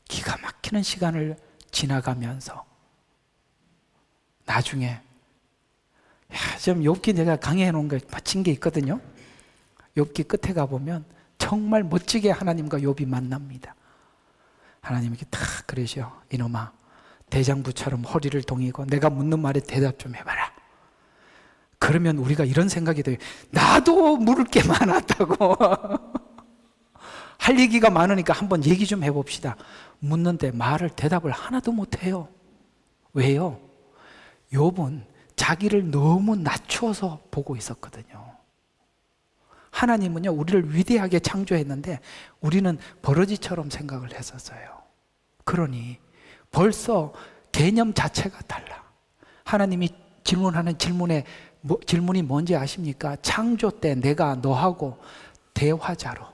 기가 막히는 시간을 지나가면서 나중에, 좀 욥기 내가 강의해 놓은 거 바친 게 있거든요. 욥기 끝에 가보면 정말 멋지게 하나님과 욥이 만납니다. 하나님께 탁 그러셔. 이놈아, 대장부처럼 허리를 동이고 내가 묻는 말에 대답 좀 해봐라. 그러면 우리가 이런 생각이 들어요. 나도 물을 게 많았다고. 할 얘기가 많으니까 한번 얘기 좀 해봅시다. 묻는데 대답을 하나도 못해요. 왜요? 욥은 자기를 너무 낮추어서 보고 있었거든요. 하나님은요, 우리를 위대하게 창조했는데 우리는 버러지처럼 생각을 했었어요. 그러니 벌써 개념 자체가 달라. 하나님이 질문하는 질문이 뭔지 아십니까? 창조 때 내가 너하고 대화자로.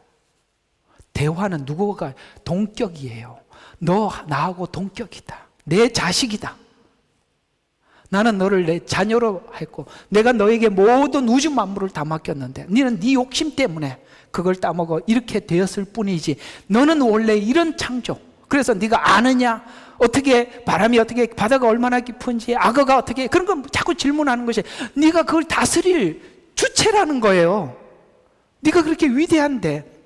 대화는 누구가 동격이에요. 너 나하고 동격이다. 내 자식이다. 나는 너를 내 자녀로 했고 내가 너에게 모든 우주 만물을 다 맡겼는데 너는 네 욕심 때문에 그걸 따먹어 이렇게 되었을 뿐이지, 너는 원래 이런 창조. 그래서 네가 아느냐? 어떻게 바람이 어떻게, 바다가 얼마나 깊은지, 악어가 어떻게, 그런 건 자꾸 질문하는 것이 네가 그걸 다스릴 주체라는 거예요. 네가 그렇게 위대한데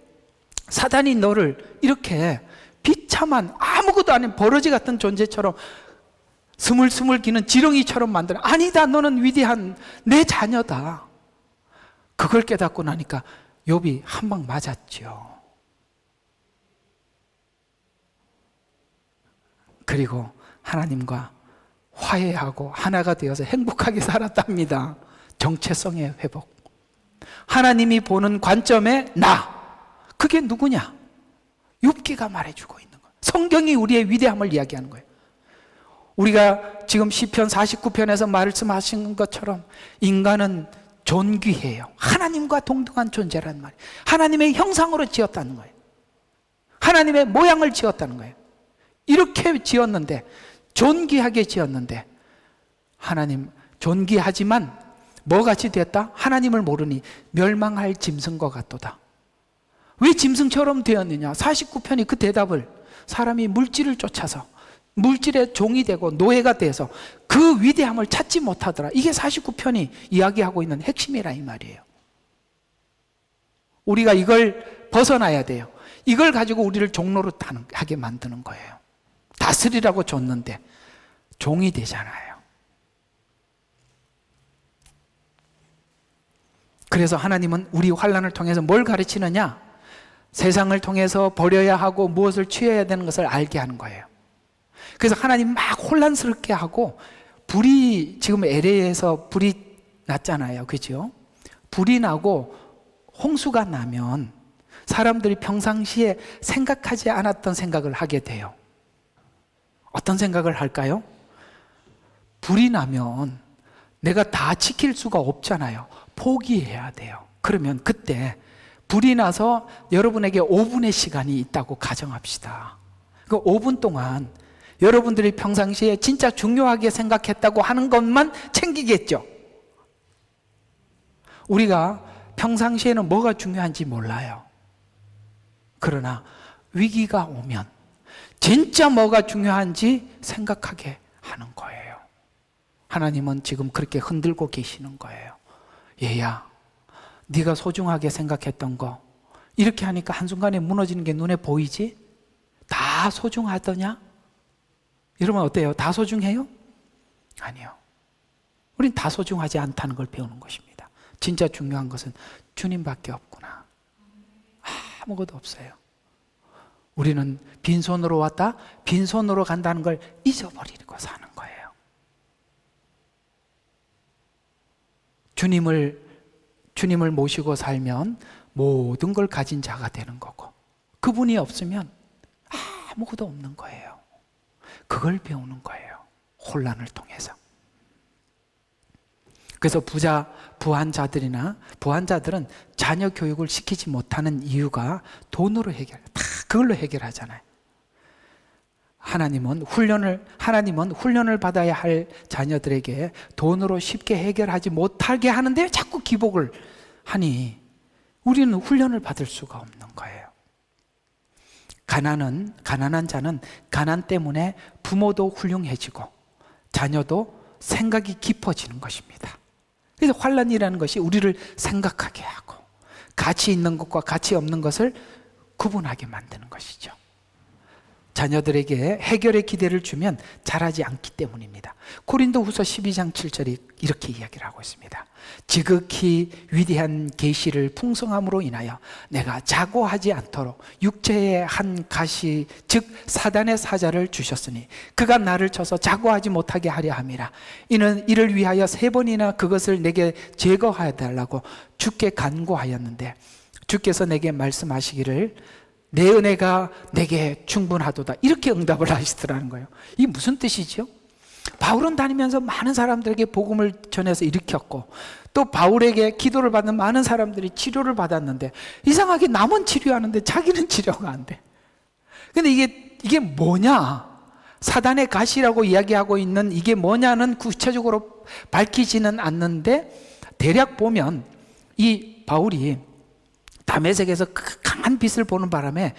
사단이 너를 이렇게 비참한 아무것도 아닌 버러지 같은 존재처럼 스물스물 기는 지렁이처럼 만들어. 아니다, 너는 위대한 내 자녀다. 그걸 깨닫고 나니까 욥이 한 방 맞았죠. 그리고 하나님과 화해하고 하나가 되어서 행복하게 살았답니다. 정체성의 회복. 하나님이 보는 관점의 나, 그게 누구냐? 욥기가 말해주고 있는 거예요. 성경이 우리의 위대함을 이야기하는 거예요. 우리가 지금 시편 49편에서 말씀하신 것처럼 인간은 존귀해요. 하나님과 동등한 존재란 말이에요. 하나님의 형상으로 지었다는 거예요. 하나님의 모양을 지었다는 거예요. 이렇게 지었는데, 존귀하게 지었는데, 하나님 존귀하지만 뭐같이 됐다? 하나님을 모르니 멸망할 짐승과 같도다. 왜 짐승처럼 되었느냐? 49편이 그 대답을, 사람이 물질을 쫓아서 물질의 종이 되고 노예가 돼서 그 위대함을 찾지 못하더라. 이게 49편이 이야기하고 있는 핵심이라 이 말이에요. 우리가 이걸 벗어나야 돼요. 이걸 가지고 우리를 종로로 하게 만드는 거예요. 다스리라고 줬는데 종이 되잖아요. 그래서 하나님은 우리 환난을 통해서 뭘 가르치느냐? 세상을 통해서 버려야 하고 무엇을 취해야 되는 것을 알게 하는 거예요. 그래서 하나님 막 혼란스럽게 하고, 불이 지금 LA에서 불이 났잖아요. 그죠? 불이 나고 홍수가 나면 사람들이 평상시에 생각하지 않았던 생각을 하게 돼요. 어떤 생각을 할까요? 불이 나면 내가 다 지킬 수가 없잖아요. 포기해야 돼요. 그러면 그때 불이 나서 여러분에게 5분의 시간이 있다고 가정합시다. 그 5분 동안 여러분들이 평상시에 진짜 중요하게 생각했다고 하는 것만 챙기겠죠. 우리가 평상시에는 뭐가 중요한지 몰라요. 그러나 위기가 오면 진짜 뭐가 중요한지 생각하게 하는 거예요. 하나님은 지금 그렇게 흔들고 계시는 거예요. 얘야, 네가 소중하게 생각했던 거 이렇게 하니까 한순간에 무너지는 게 눈에 보이지? 다 소중하더냐? 여러분 어때요? 다 소중해요? 아니요. 우린 다 소중하지 않다는 걸 배우는 것입니다. 진짜 중요한 것은 주님밖에 없구나. 아무것도 없어요. 우리는 빈손으로 왔다, 빈손으로 간다는 걸 잊어버리고 사는 거예요. 주님을 모시고 살면 모든 걸 가진 자가 되는 거고, 그분이 없으면 아무것도 없는 거예요. 그걸 배우는 거예요. 혼란을 통해서. 그래서 부한자들은 자녀 교육을 시키지 못하는 이유가 돈으로 다 그걸로 해결하잖아요. 하나님은 훈련을 받아야 할 자녀들에게 돈으로 쉽게 해결하지 못하게 하는데 자꾸 기복을 하니 우리는 훈련을 받을 수가 없는 거예요. 가난한 자는 가난 때문에 부모도 훌륭해지고 자녀도 생각이 깊어지는 것입니다. 그래서 환난이라는 것이 우리를 생각하게 하고 가치 있는 것과 가치 없는 것을 구분하게 만드는 것이죠. 자녀들에게 해결의 기대를 주면 잘하지 않기 때문입니다. 고린도후서 12장 7절이 이렇게 이야기를 하고 있습니다. 지극히 위대한 계시를 풍성함으로 인하여 내가 자고하지 않도록 육체의 한 가시 즉 사단의 사자를 주셨으니 그가 나를 쳐서 자고하지 못하게 하려 함이라. 이는 이를 위하여 3번이나 그것을 내게 제거하여 달라고 주께 간구하였는데 주께서 내게 말씀하시기를 내 은혜가 내게 충분하도다. 이렇게 응답을 하시더라는 거예요. 이게 무슨 뜻이죠? 바울은 다니면서 많은 사람들에게 복음을 전해서 일으켰고 또 바울에게 기도를 받는 많은 사람들이 치료를 받았는데 이상하게 남은 치료하는데 자기는 치료가 안 돼. 근데 이게 뭐냐? 사단의 가시라고 이야기하고 있는 이게 뭐냐는 구체적으로 밝히지는 않는데 대략 보면 이 바울이 다메섹에서 강한 빛을 보는 바람에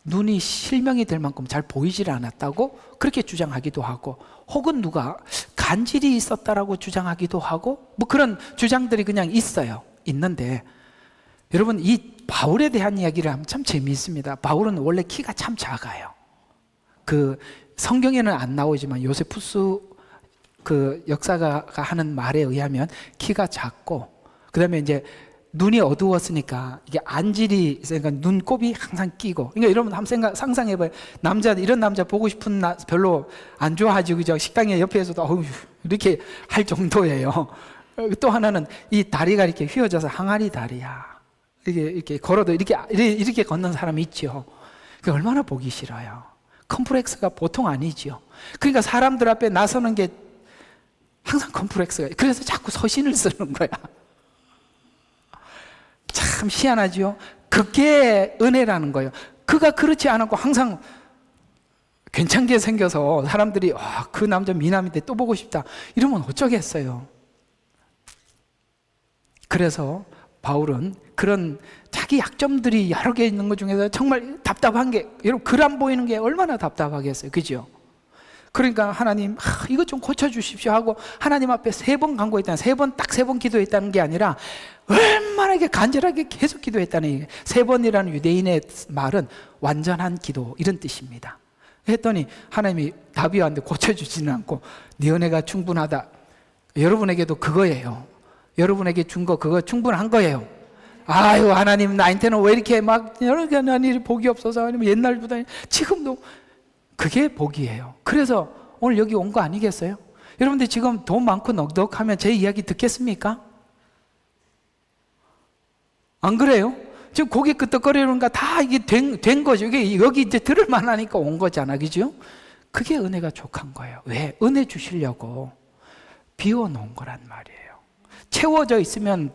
눈이 실명이 될 만큼 잘 보이질 않았다고 그렇게 주장하기도 하고, 혹은 누가 간질이 있었다라고 주장하기도 하고, 뭐 그런 주장들이 그냥 있는데 여러분 이 바울에 대한 이야기를 하면 참 재미있습니다. 바울은 원래 키가 참 작아요. 그 성경에는 안 나오지만 요세푸스 그 역사가 하는 말에 의하면 키가 작고, 그 다음에 이제 눈이 어두웠으니까 이게 안질이 있으니까 눈곱이 항상 끼고. 그러니까 여러분 한번 상상해봐요. 이런 남자 보고 싶은 별로 안 좋아하지, 그죠? 식당에 옆에서도 어우 이렇게 할 정도예요. 또 하나는 이 다리가 이렇게 휘어져서 항아리 다리야. 이렇게 걸어도 이렇게 걷는 사람이 있죠. 그게 얼마나 보기 싫어요. 컴플렉스가 보통 아니지요. 그러니까 사람들 앞에 나서는 게 항상 컴플렉스가, 그래서 자꾸 서신을 쓰는 거야. 참 희한하죠. 그게 은혜라는 거예요. 그가 그렇지 않았고 항상 괜찮게 생겨서 사람들이 그 남자 미남인데 또 보고 싶다 이러면 어쩌겠어요. 그래서 바울은 그런 자기 약점들이 여러 개 있는 것 중에서 정말 답답한 게, 여러분 글 안 보이는 게 얼마나 답답하겠어요. 그죠? 그러니까 하나님 이것 좀 고쳐주십시오 하고 하나님 앞에 3번 간구했다는, 3번 딱 3번 기도했다는 게 아니라 얼마나 간절하게 계속 기도했다는 얘기예요. 3번이라는 유대인의 말은 완전한 기도 이런 뜻입니다. 했더니 하나님이 답이 왔는데 고쳐주지는 않고 네 은혜가 충분하다. 여러분에게도 그거예요. 여러분에게 준 거 그거 충분한 거예요. 아유 하나님 나한테는 왜 이렇게 막 여러 가지 일이 복이 없어서, 아니면 옛날보다 지금도 그게 복이에요. 그래서 오늘 여기 온 거 아니겠어요? 여러분들 지금 돈 많고 넉넉하면 제 이야기 듣겠습니까? 안 그래요? 지금 고개 끄덕거리는가 다 이게 된 거죠. 이게 여기 이제 들을 만하니까 온 거잖아, 그죠? 그게 은혜가 족한 거예요. 왜? 은혜 주시려고 비워놓은 거란 말이에요. 채워져 있으면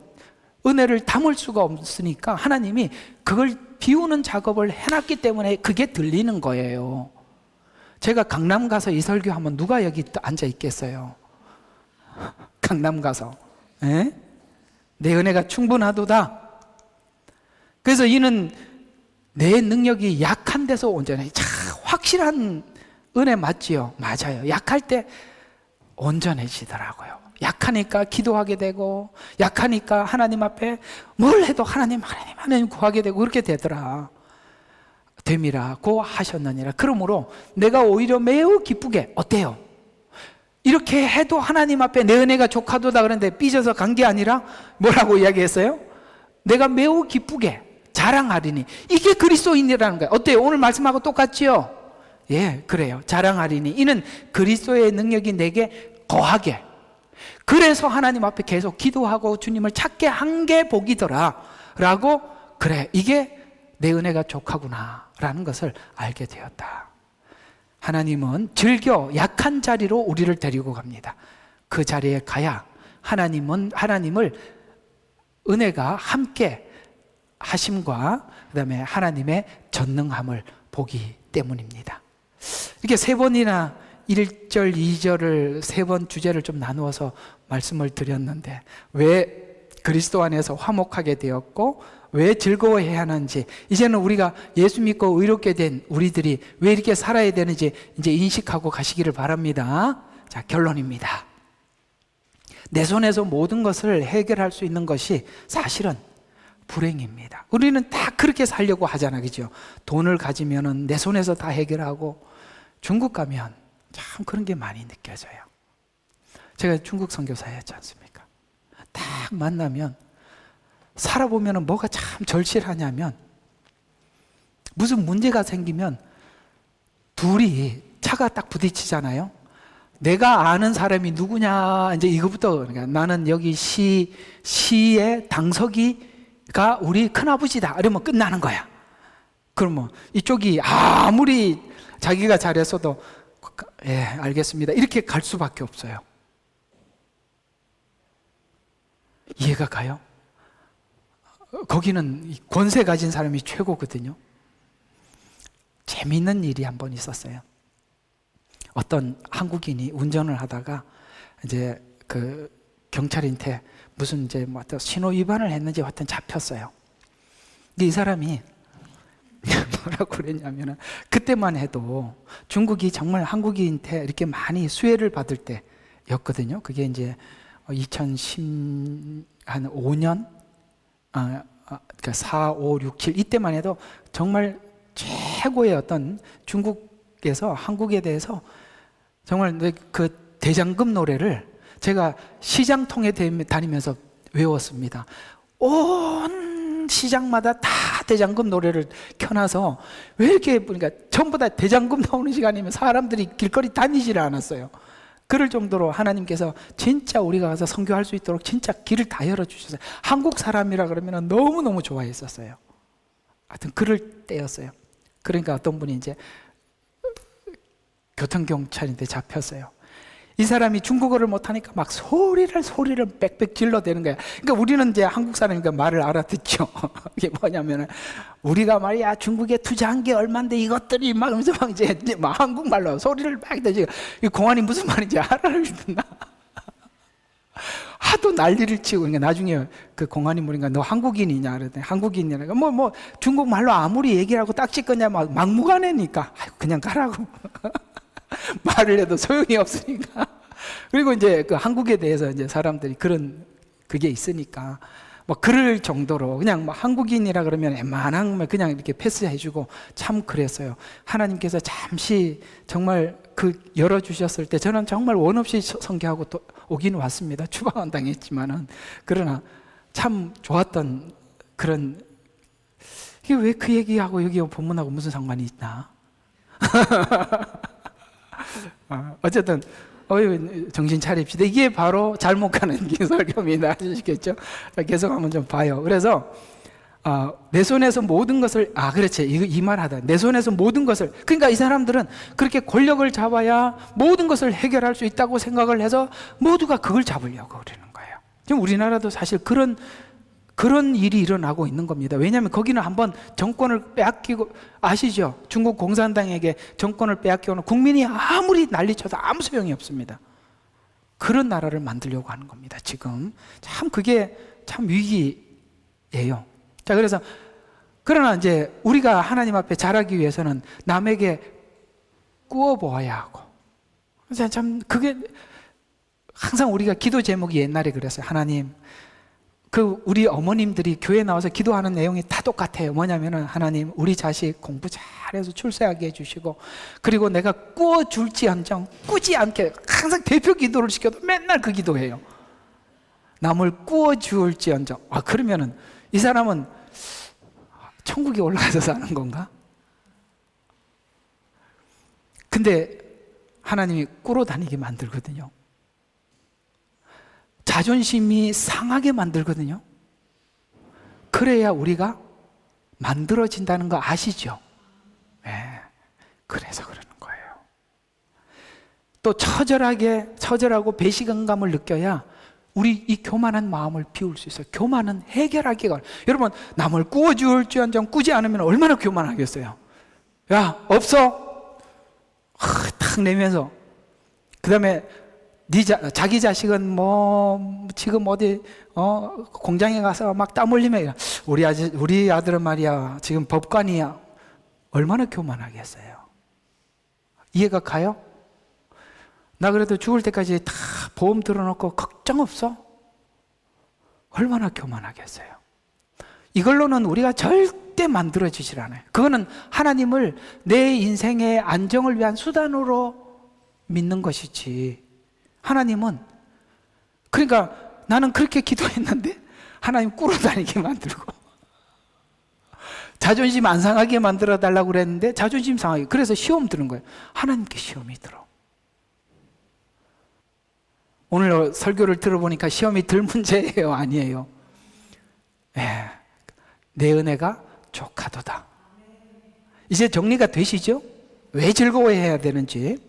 은혜를 담을 수가 없으니까 하나님이 그걸 비우는 작업을 해놨기 때문에 그게 들리는 거예요. 제가 강남 가서 이 설교하면 누가 여기 앉아 있겠어요? 강남 가서 에? 내 은혜가 충분하도다. 그래서 이는 내 능력이 약한 데서 온전해. 참 확실한 은혜 맞지요? 맞아요. 약할 때 온전해지더라고요. 약하니까 기도하게 되고, 약하니까 하나님 앞에 뭘 해도 하나님 구하게 되고 그렇게 되더라. 됨이라고 하셨느니라. 그러므로 내가 오히려 매우 기쁘게, 어때요? 이렇게 해도 하나님 앞에 내 은혜가 족하도다 그러는데 삐져서 간 게 아니라 뭐라고 이야기했어요? 내가 매우 기쁘게 자랑하리니. 이게 그리스도인이라는 거예요. 어때요? 오늘 말씀하고 똑같지요? 예, 그래요. 자랑하리니 이는 그리스도의 능력이 내게 거하게. 그래서 하나님 앞에 계속 기도하고 주님을 찾게 한 게 복이더라 라고, 그래 이게 내 은혜가 족하구나 라는 것을 알게 되었다. 하나님은 즐겨 약한 자리로 우리를 데리고 갑니다. 그 자리에 가야 하나님을 은혜가 함께 하심과 그 다음에 하나님의 전능함을 보기 때문입니다. 이렇게 3번이나 1절, 2절을 3번 주제를 좀 나누어서 말씀을 드렸는데, 왜 그리스도 안에서 화목하게 되었고 왜 즐거워해야 하는지, 이제는 우리가 예수 믿고 의롭게 된 우리들이 왜 이렇게 살아야 되는지 이제 인식하고 가시기를 바랍니다. 자, 결론입니다. 내 손에서 모든 것을 해결할 수 있는 것이 사실은 불행입니다. 우리는 다 그렇게 살려고 하잖아, 그죠? 돈을 가지면은 내 손에서 다 해결하고. 중국 가면 참 그런 게 많이 느껴져요. 제가 중국 선교사였지 않습니까? 딱 만나면 살아보면 뭐가 참 절실하냐면, 무슨 문제가 생기면 둘이 차가 딱 부딪히잖아요. 내가 아는 사람이 누구냐, 이제 이거부터, 그러니까 나는 여기 시의 당석이가 우리 큰아버지다 이러면 끝나는 거야. 그러면 이쪽이 아무리 자기가 잘했어도 예, 알겠습니다 이렇게 갈 수밖에 없어요. 이해가 가요? 거기는 권세 가진 사람이 최고거든요. 재미있는 일이 한 번 있었어요. 어떤 한국인이 운전을 하다가 이제 그 경찰한테 무슨 이제 뭐 신호 위반을 했는지 하여튼 잡혔어요. 이 사람이 뭐라고 그랬냐면은, 그때만 해도 중국이 정말 한국인한테 이렇게 많이 수혜를 받을 때였거든요. 그게 이제 2010 한 5년, 그러니까 4, 5, 6, 7 이때만 해도 정말 최고의 어떤 중국에서 한국에 대해서 정말 그 대장금 노래를 제가 시장통에 다니면서 외웠습니다. 온 시장마다 다 대장금 노래를 켜놔서, 왜 이렇게 보니까 전부 다 대장금 나오는 시간이면 사람들이 길거리 다니지를 않았어요. 그럴 정도로 하나님께서 진짜 우리가 가서 선교할 수 있도록 진짜 길을 다 열어주셨어요. 한국 사람이라 그러면 너무너무 좋아했었어요. 하여튼 그럴 때였어요. 그러니까 어떤 분이 이제 교통경찰인데 잡혔어요. 이 사람이 중국어를 못하니까 막 소리를 빽빽 질러대는 거야. 그러니까 우리는 이제 한국 사람이니까 말을 알아듣죠. 이게 뭐냐면은, 우리가 말이야, 중국에 투자한 게 얼만데 이것들이 막 하면서 막 이제 막 한국말로 소리를 막 대지. 이 공안이 무슨 말인지 알아듣나? 하도 난리를 치고, 그러니까 나중에 그 공안이 물으니까 너 한국인이냐? 그랬더니 한국인이라니까 뭐 중국말로 아무리 얘기를 하고 딱 찍거냐, 막무가내니까 그냥 가라고. 말을 해도 소용이 없으니까. 그리고 이제 그 한국에 대해서 이제 사람들이 그게 있으니까 뭐 그럴 정도로 그냥 뭐 한국인이라 그러면 웬만한 그냥 이렇게 패스해주고 참 그랬어요. 하나님께서 잠시 정말 열어주셨을 때 저는 정말 원 없이 선교하고 또 오긴 왔습니다. 추방은 당했지만은. 그러나 참 좋았던 그런, 이게 왜 그 얘기하고 여기 본문하고 무슨 상관이 있나? 어쨌든 정신 차립시다. 이게 바로 잘못 가는 설교입니다. 아시겠죠? 계속 한번 좀 봐요. 그래서 내 손에서 모든 것을, 그렇지, 이 말 하다. 내 손에서 모든 것을, 그러니까 이 사람들은 그렇게 권력을 잡아야 모든 것을 해결할 수 있다고 생각을 해서 모두가 그걸 잡으려고 그러는 거예요. 지금 우리나라도 사실 그런 일이 일어나고 있는 겁니다. 왜냐하면 거기는 한번 정권을 빼앗기고, 아시죠? 중국 공산당에게 정권을 빼앗기고는 국민이 아무리 난리쳐도 아무 소용이 없습니다. 그런 나라를 만들려고 하는 겁니다. 지금 참 그게 참 위기예요. 자, 그래서 그러나 이제 우리가 하나님 앞에 잘하기 위해서는 남에게 꾸어 보아야 하고, 그래서 참 그게 항상 우리가 기도 제목이 옛날에 그랬어요. 하나님, 우리 어머님들이 교회 나와서 기도하는 내용이 다 똑같아요. 뭐냐면은, 하나님, 우리 자식 공부 잘해서 출세하게 해주시고, 그리고 내가 꾸어줄지언정 꾸지 않게, 항상 대표 기도를 시켜도 맨날 그 기도해요. 남을 꾸어줄지언정. 그러면은 이 사람은 천국에 올라가서 사는 건가? 근데 하나님이 꾸러 다니게 만들거든요. 자존심이 상하게 만들거든요. 그래야 우리가 만들어진다는 거 아시죠? 네, 그래서 그러는 거예요. 또 처절하고 배신감을 느껴야 우리 이 교만한 마음을 비울 수 있어요. 교만은 해결하기가, 여러분, 남을 꾸어줄지언정 꾸지 않으면 얼마나 교만하겠어요. 야, 없어? 탁 내면서, 그 다음에 자기 자식은 지금 어디 공장에 가서 막 땀 흘리면, 우리 아들은 말이야 지금 법관이야. 얼마나 교만하겠어요. 이해가 가요? 나 그래도 죽을 때까지 다 보험 들어놓고 걱정 없어. 얼마나 교만하겠어요. 이걸로는 우리가 절대 만들어지질 않아요. 그거는 하나님을 내 인생의 안정을 위한 수단으로 믿는 것이지, 하나님은, 그러니까 나는 그렇게 기도했는데 하나님 꿇어다니게 만들고, 자존심 안 상하게 만들어 달라고 그랬는데 자존심 상하게, 그래서 시험 드는 거예요. 하나님께 시험이 들어. 오늘 설교를 들어보니까 시험이 들 문제예요, 아니에요? 내 은혜가 족하도다. 이제 정리가 되시죠? 왜 즐거워해야 되는지.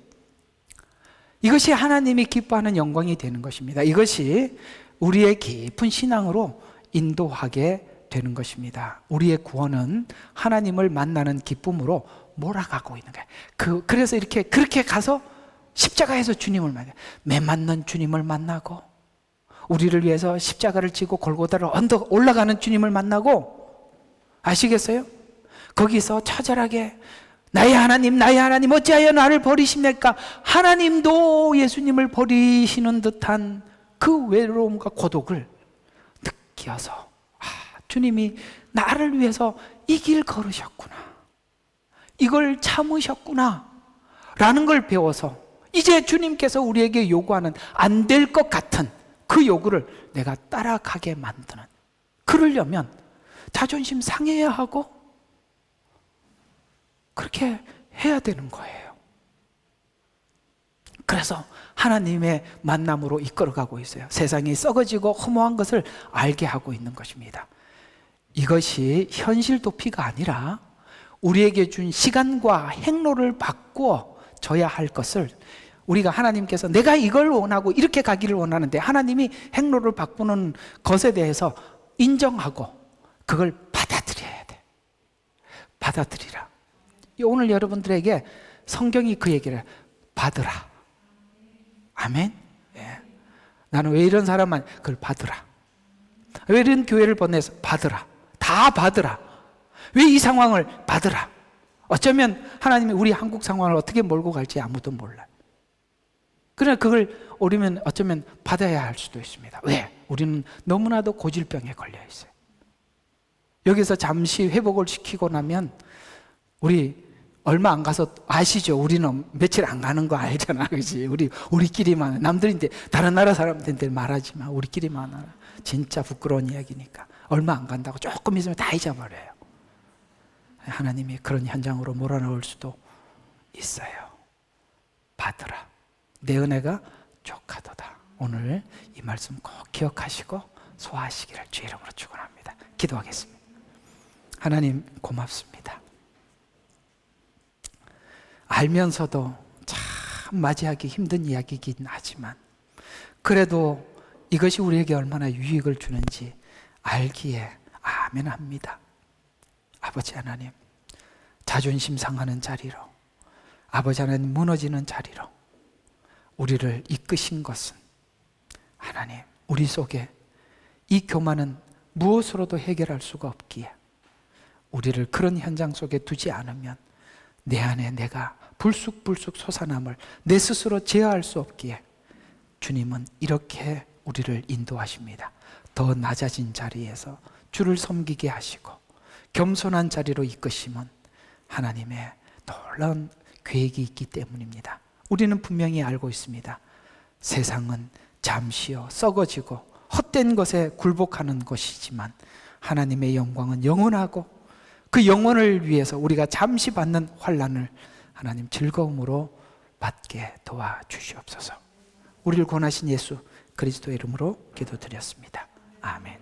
이것이 하나님이 기뻐하는 영광이 되는 것입니다. 이것이 우리의 깊은 신앙으로 인도하게 되는 것입니다. 우리의 구원은 하나님을 만나는 기쁨으로 몰아가고 있는 거예요. 그래서 그렇게 가서 십자가에서 주님을 만나요. 매 맞는 주님을 만나고, 우리를 위해서 십자가를 지고 골고다를 언덕 올라가는 주님을 만나고, 아시겠어요? 거기서 처절하게 나의 하나님 어찌하여 나를 버리십니까? 하나님도 예수님을 버리시는 듯한 그 외로움과 고독을 느껴서, 주님이 나를 위해서 이 길 걸으셨구나, 이걸 참으셨구나 라는 걸 배워서 이제 주님께서 우리에게 요구하는 안 될 것 같은 그 요구를 내가 따라가게 만드는, 그러려면 자존심 상해야 하고 그렇게 해야 되는 거예요. 그래서 하나님의 만남으로 이끌어가고 있어요. 세상이 썩어지고 허무한 것을 알게 하고 있는 것입니다. 이것이 현실 도피가 아니라 우리에게 준 시간과 행로를 바꾸어 줘야 할 것을 우리가 하나님께서 내가 이걸 원하고 이렇게 가기를 원하는데 하나님이 행로를 바꾸는 것에 대해서 인정하고 그걸 받아들여야 돼. 받아들이라. 오늘 여러분들에게 성경이 그 얘기를 해요. 받으라. 아멘. 예. 나는 왜 이런 사람만 그걸 받으라. 왜 이런 교회를 보내서 받으라. 다 받으라. 왜 이 상황을 받으라. 어쩌면 하나님이 우리 한국 상황을 어떻게 몰고 갈지 아무도 몰라요. 그러나 그걸 우리는 어쩌면 받아야 할 수도 있습니다. 왜? 우리는 너무나도 고질병에 걸려 있어요. 여기서 잠시 회복을 시키고 나면 우리 얼마 안 가서 아시죠? 우리는 며칠 안 가는 거 알잖아. 그렇지? 우리끼리만 남들인데 다른 나라 사람들한테 말하지 마. 우리끼리만 알아. 진짜 부끄러운 이야기니까. 얼마 안 간다고 조금 있으면 다 잊어버려요. 하나님이 그런 현장으로 몰아넣을 수도 있어요. 받으라. 내 은혜가 족하도다. 오늘 이 말씀 꼭 기억하시고 소화하시기를 주의 이름으로 축원합니다. 기도하겠습니다. 하나님 고맙습니다. 알면서도 참 맞이하기 힘든 이야기이긴 하지만 그래도 이것이 우리에게 얼마나 유익을 주는지 알기에 아멘합니다. 아버지 하나님, 자존심 상하는 자리로, 아버지 하나님 무너지는 자리로 우리를 이끄신 것은 하나님, 우리 속에 이 교만은 무엇으로도 해결할 수가 없기에 우리를 그런 현장 속에 두지 않으면 내 안에 내가 불쑥불쑥 솟아남을 내 스스로 제어할 수 없기에 주님은 이렇게 우리를 인도하십니다. 더 낮아진 자리에서 주를 섬기게 하시고 겸손한 자리로 이끄심은 하나님의 놀라운 계획이 있기 때문입니다. 우리는 분명히 알고 있습니다. 세상은 잠시요 썩어지고 헛된 것에 굴복하는 것이지만 하나님의 영광은 영원하고 그 영혼을 위해서 우리가 잠시 받는 환난을 하나님 즐거움으로 받게 도와주시옵소서. 우리를 권하신 예수 그리스도의 이름으로 기도드렸습니다. 아멘.